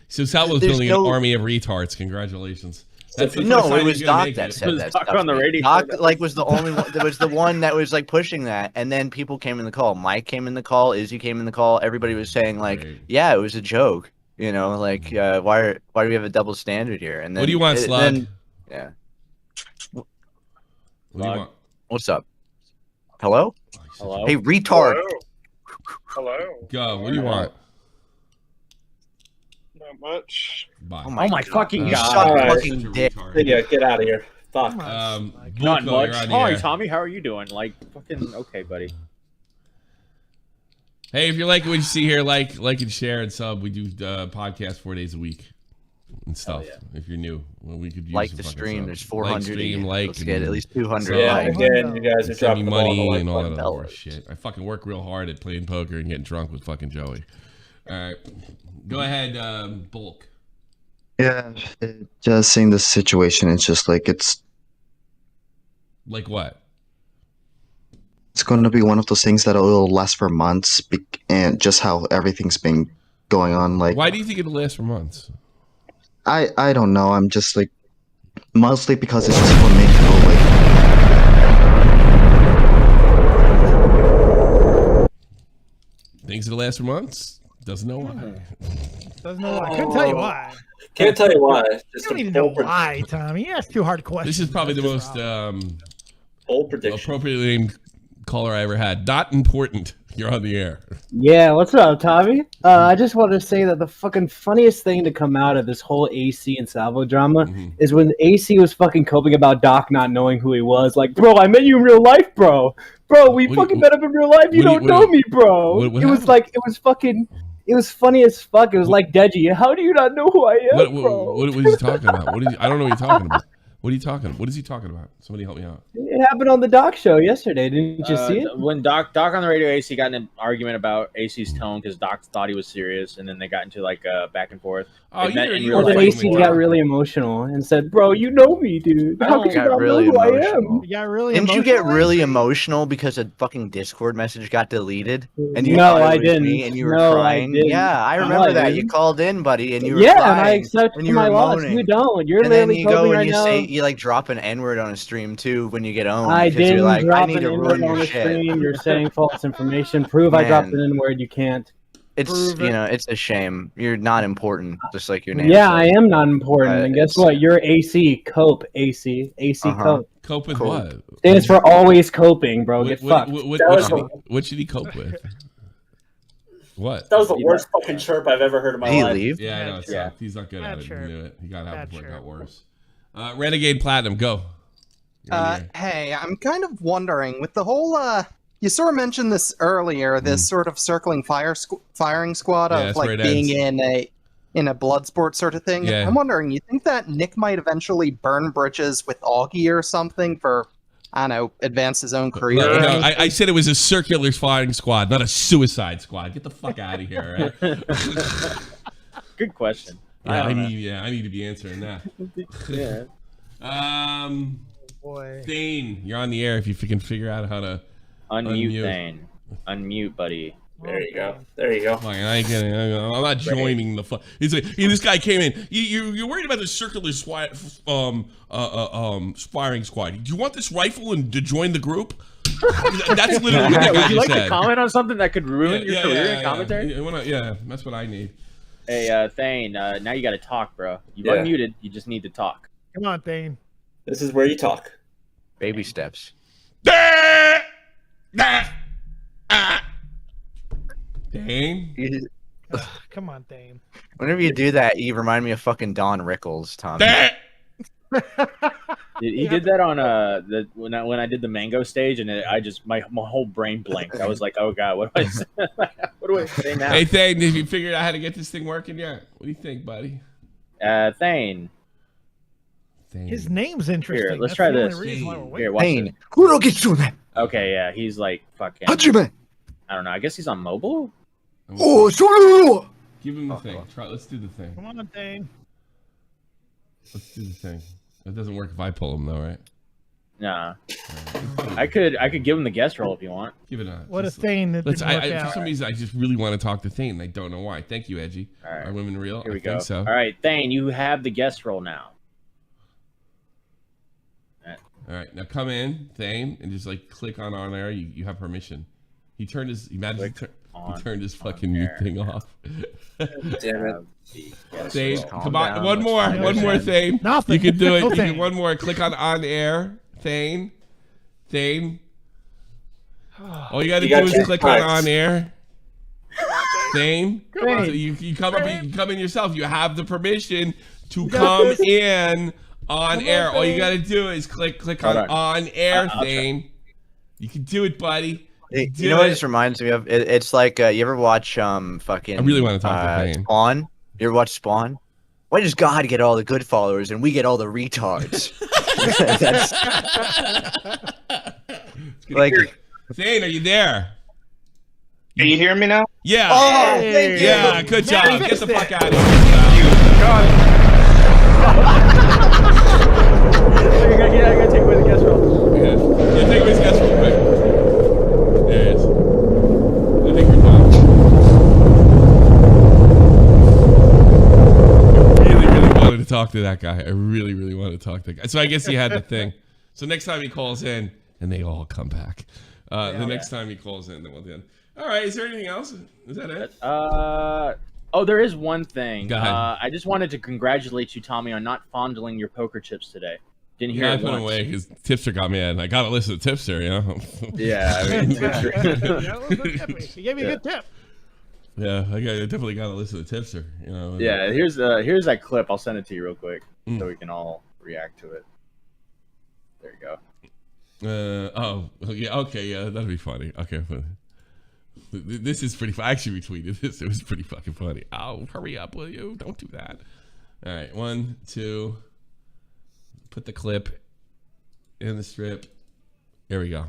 So Salvo's building an army of retards. Congratulations. No, it was Doc that said that stuff. on the radio. Doc was the only one. That was the one that was like pushing that, and then people came in the call. Mike came in the call. Izzy came in the call. Everybody was saying like, yeah, it was a joke. You know, like why do we have a double standard here? And then What do you want, Slug? Yeah. What do you want? What's up? Hello? Hello? Hey, retard. Hello. Go. What do you want? Not much. Bye. Oh my fucking You God. suck Alright. fucking dick. Yeah, get out of here. Fuck. Not much. Hi, Tommy. How are you doing? Like, fucking okay, buddy. Hey, if you like what you see here, like and share and sub. We do podcast 4 days a week and stuff. If you're new, well, we could use Like some the fucking stream. sub. There's 400. stream, Let's get at least 200 Yeah, likes. again, you guys are send me dropping the ball on the money like and all that button. other shit. I fucking work real hard at playing poker and getting drunk with fucking Joey. All right, go ahead, Bulk. Yeah, just seeing the situation, it's just like it's Like what? It's going to be one of those things that will last for months, and just how everything's been going on. Like, Why do you think it'll last for months? I don't know. I'm just like, mostly because it's just going to make people like. Things that'll last for months? Doesn't know why. Doesn't know why. Couldn't tell you why. Can't tell you why. You don't need to know why, Tommy. That's too hard questions. This is probably the most bold prediction. appropriately named caller I ever had. Not important. You're on the air. Yeah, what's up, Tommy? I just wanted to say that the fucking funniest thing to come out of this whole AC and Salvo drama is when AC was fucking coping about Doc not knowing who he was. Like, bro, I met you in real life, bro. Bro, we fucking met up in real life. You don't know me, bro. It was like, it was fucking... It was funny as fuck. It was like Deji. How do you not know who I am, bro? What is he talking about? I don't know what you're talking about. What are you talking about? What is he talking about? Somebody help me out. It happened on the Doc show yesterday. Didn't you see it? When Doc on the radio, AC got in an argument about AC's tone because Doc thought he was serious, and then they got into like back and forth. Oh, Then AC got really emotional and said, "Bro, you know me, dude. How could you not know who I am?" You got really Didn't you emotional, get really AC? emotional because a fucking Discord message got deleted? And you No, thought it I was didn't. me and you were No, I crying? didn't. Yeah, I No, remember I that. didn't. You called in, buddy, and you were Yeah, crying. and I accept and you my were loss. moaning. You don't. You're And then literally you go coping and right you now. say you like drop an N-word on a stream too when you get owned. I because didn't you're like, drop I need an to N-word ruin on your the shit. stream. You're saying false information. Prove I dropped Man. an N-word. You can't. It's Prove it. it's a shame. You're not important, just like your name. Yeah, says. I am not important. And guess it's- what? You're AC. Cope. AC. AC. Cope. Cope with Cope. what? Stands for always coping, bro. Get fucked. What should he cope with? What? That was the worst fucking chirp I've ever heard in my Did he life. leave? Yeah, I know. It Yeah. sucked. He's not good at it. He knew it. He got out Bad before it chirp. got worse. Renegade Platinum, go. Hey, I'm kind of wondering with the whole you sort of mentioned this earlier, this sort of circling firing squad Yeah, of that's where like it being ends. in a blood sport sort of thing. Yeah. I'm wondering, you think that Nick might eventually burn bridges with Augie or something for, I don't know, advance his own career? No, or no, anything? I said it was a circular firing squad, not a suicide squad. Get the fuck out of here. Right? Good question. I need to be answering that. Yeah. Boy. Thane, you're on the air if you can figure out how to Unmute Thane. Unmute, buddy. There you go. There you go. Fine, I'm not joining the fun. He's like, this guy came in. You're worried about the circular firing squad. Do you want this rifle and to join the group? That's literally what that guy Would you like just to said. comment on something that could ruin your career in commentary? Yeah, that's what I need. Hey, Thane, now you got to talk, bro. You've Yeah. unmuted. You just need to talk. Come on, Thane. This is where you talk. Baby steps. Thane? Come on, Thane. Whenever you do that, you remind me of fucking Don Rickles, Tom. He did that on when I did the mango stage, and I just my whole brain blanked. I was like, oh god, what do I say? What do I say now? Hey, Thane, have you figured out how to get this thing working yet? What do you think, buddy? Thane. His name's interesting. Here, let's That's try the only this. reason why we're waiting. Here, watch Thane. this. Who don't get you that? Okay, yeah, he's like fucking. Hajime. I don't know. I guess he's on mobile. Oh, sure. Give him the thing. Let's do the thing. Come on, Thane. Let's do the thing. It doesn't work if I pull him though, right? Nah. I could give him the guest role if you want. Give it a. What a Thane that didn't work For out. some reason, I just really want to talk to Thane. I don't know why. Thank you, Edgy. All right. Are women real? Here we I go. think so. All right, Thane, you have the guest role now. All right, now come in, Thane, and just like click on air. You have permission. He turned his. Imagine he turned his fucking mute thing off. Damn it. Thane, Calm come on, down. one more, Thane. Nothing. You can do it. No You Thane. can, one more. Click on air, Thane. Thane. All you got to You gotta do is change click parts. on air. Thane. Thane. So you come up. You can come in yourself. You have the permission to come in on air. All you got to do is click Hold on air, I'll try. Thane. You can do it, buddy. Hey, Do you know what it. this reminds me of? It's like you ever watch fucking. I really want to talk to Thane. Spawn. You ever watch Spawn? Why does God get all the good followers and we get all the retards? That's like. Thane, are you there? Can you hear me now? Yeah. Oh, thank you. Yeah, good job. Now Get the fix fuck it. out of here. I gotta take away the guest role. Yeah, take his guess real quick. There it is. I think we're done. Really wanted to talk to that guy. I really wanted to talk to that guy. So I guess he had the thing. So next time he calls in, and they all come back. The next time he calls in, then we'll do. All right. Is there anything else? Is that it? Oh, there is one thing. Go ahead. I just wanted to congratulate you, Tommy, on not fondling your poker chips today. Didn't hear Yeah, I it put him once. away because Tipster got me in. I gotta listen to Tipster, you know. Yeah, I mean, He gave me a good tip. Yeah, I definitely gotta listen to Tipster, you know. yeah. Here's that clip. I'll send it to you real quick so we can all react to it. There you go. Oh, yeah, okay, yeah, that'd be funny. Okay, this is pretty. I actually retweeted this. It was pretty fucking funny. Oh, hurry up, will you? Don't do that. All right, 1, 2. Put the clip in the strip. Here we go.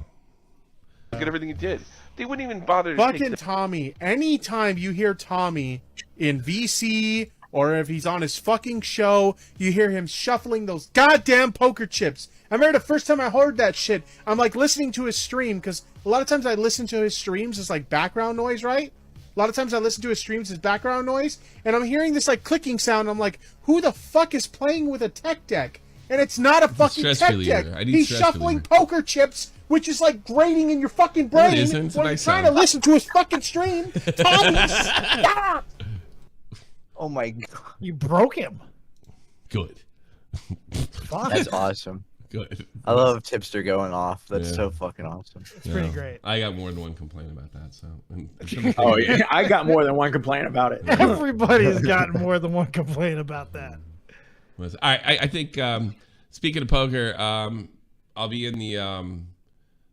Look at everything he did. They wouldn't even bother to Fucking take the... Tommy. Anytime you hear Tommy in VC or if he's on his fucking show, you hear him shuffling those goddamn poker chips. I remember the first time I heard that shit, I'm like listening to his stream, because a lot of times I listen to his streams as like background noise, right? A lot of times I listen to his streams as background noise, and I'm hearing this like clicking sound. I'm like, who the fuck is playing with a tech deck? And it's not a fucking tech deck. He's shuffling poker chips, which is like grating in your fucking brain it isn't. It's a when nice you're trying sound. to listen to his fucking stream. Tommy, stop! Oh my god. You broke him. Good. Fuck. That's awesome. Good. I love Tipster going off. That's Yeah. so fucking awesome. It's pretty great. I got more than one complaint about that. So. Oh yeah, I got more than one complaint about it. Everybody's gotten more than one complaint about that. I think speaking of poker, I'll be in the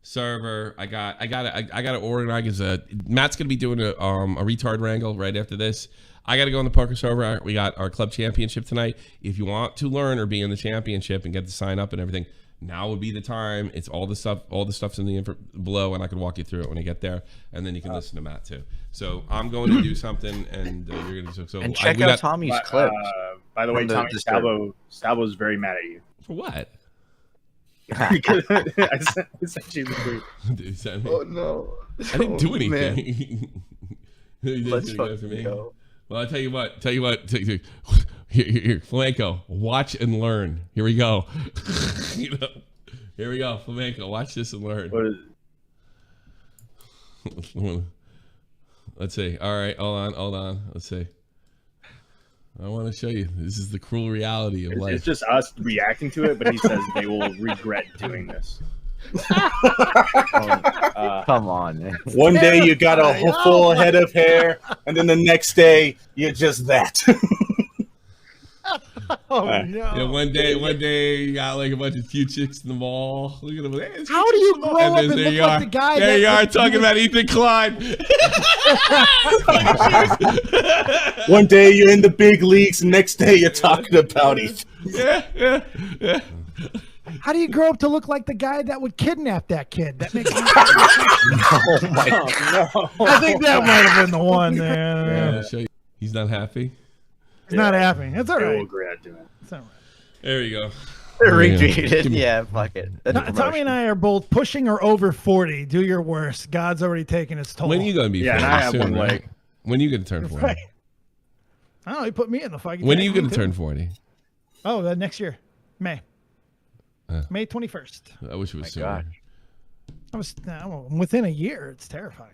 server. I gotta organize. Matt's gonna be doing a retard wrangle right after this. I gotta go on the poker server. We got our club championship tonight. If you want to learn or be in the championship and get to sign up and everything, now would be the time. It's all the stuff. All the stuff's in the info below, and I can walk you through it when I get there. And then you can listen to Matt too. So I'm going to do something, and you're gonna do so. And check out Tommy's clips. By the way, From the Tommy, Discord. Salvo's very mad at you. For what? Because I sent you the tweet. Dude, send me. Oh no! I didn't do Oh, anything. You did Let's anything fucking for me. go. Well, I'll tell you what. Here, Flamenco, watch and learn. Here we go. You know, here we go, Flamenco. Watch this and learn. Let's see. All right, hold on. Let's see. I want to show you. This is the cruel reality of life. It's just us reacting to it, but he says they will regret doing this. Come on, man. One day you got a full head of hair, and then the next day you're just that. Oh no! Yeah, one day you got like a bunch of cute chicks in the mall. Look at them. Hey, How do you grow up and there look you like are. the guy? There that you are was- talking about Ethan Klein. One day you're in the big leagues, and next day you're talking about it. Yeah. How do you grow up to look like the guy that would kidnap that kid? That makes me. Oh my god! I think that might have been the one. Yeah, There. I'll show you. He's not happy. He's not happy. It's all They right. will regret doing it. It's all right. There you go. Retweeted. Yeah, fuck it. That's a Tommy promotion. and I are both pushing or over 40. Do your worst. God's already taken its toll. When are you going to be? Yeah, and 40 I have soon, one right? leg. When are you going to turn 40? Right. Oh, he put me in the fucking. When are you going to turn 40? Oh, next year, May. May 21st. I wish it was sooner. gosh. I'm within a year. It's terrifying.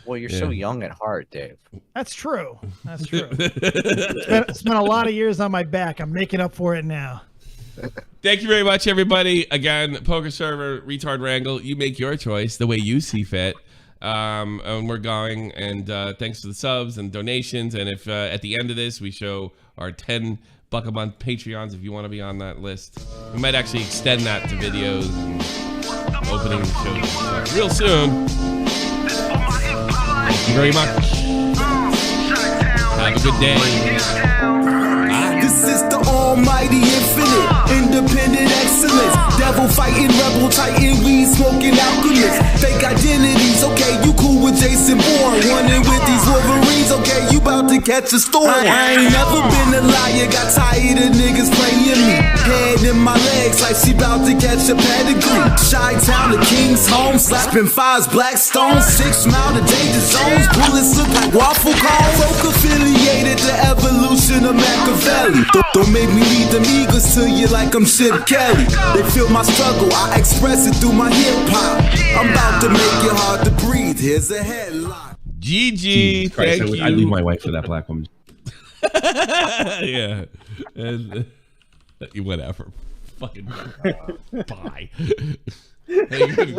Well, you're so young at heart, Dave. That's true. That's true. Spent a lot of years on my back. I'm making up for it now. Thank you very much, everybody. Again, poker server, retard wrangle. You make your choice the way you see fit. And we're going. And thanks for the subs and donations. And if at the end of this we show our 10 buck a month Patreons, if you want to be on that list, we might actually extend that to videos and opening shows real soon. Thank you very much. Have a good day. This is the almighty infinite, independent excellence. Devil fighting, rebel titan, weed smoking alchemist. Fake identities, okay, you cool with Jason Bourne. Running with these Wolverines, okay, you about to catch a storm. I ain't never been a liar, got tired of niggas playing me. Head in my legs like she about to catch a pedigree. Chi-town, the king's home, slapping fives, black stones. 6 mile to danger zones, bullets look like waffle cones. Folk affiliated to evolution of Machiavelli. Don't make me lead them eagles to you like I'm Chip Kelly. They feel my struggle, I express it through my hip hop. I'm about to make it hard to breathe. Here's a headline. GG. Christ, Thank you. I'd leave my wife for that black woman. Yeah. And, whatever. Fucking bye. Hey,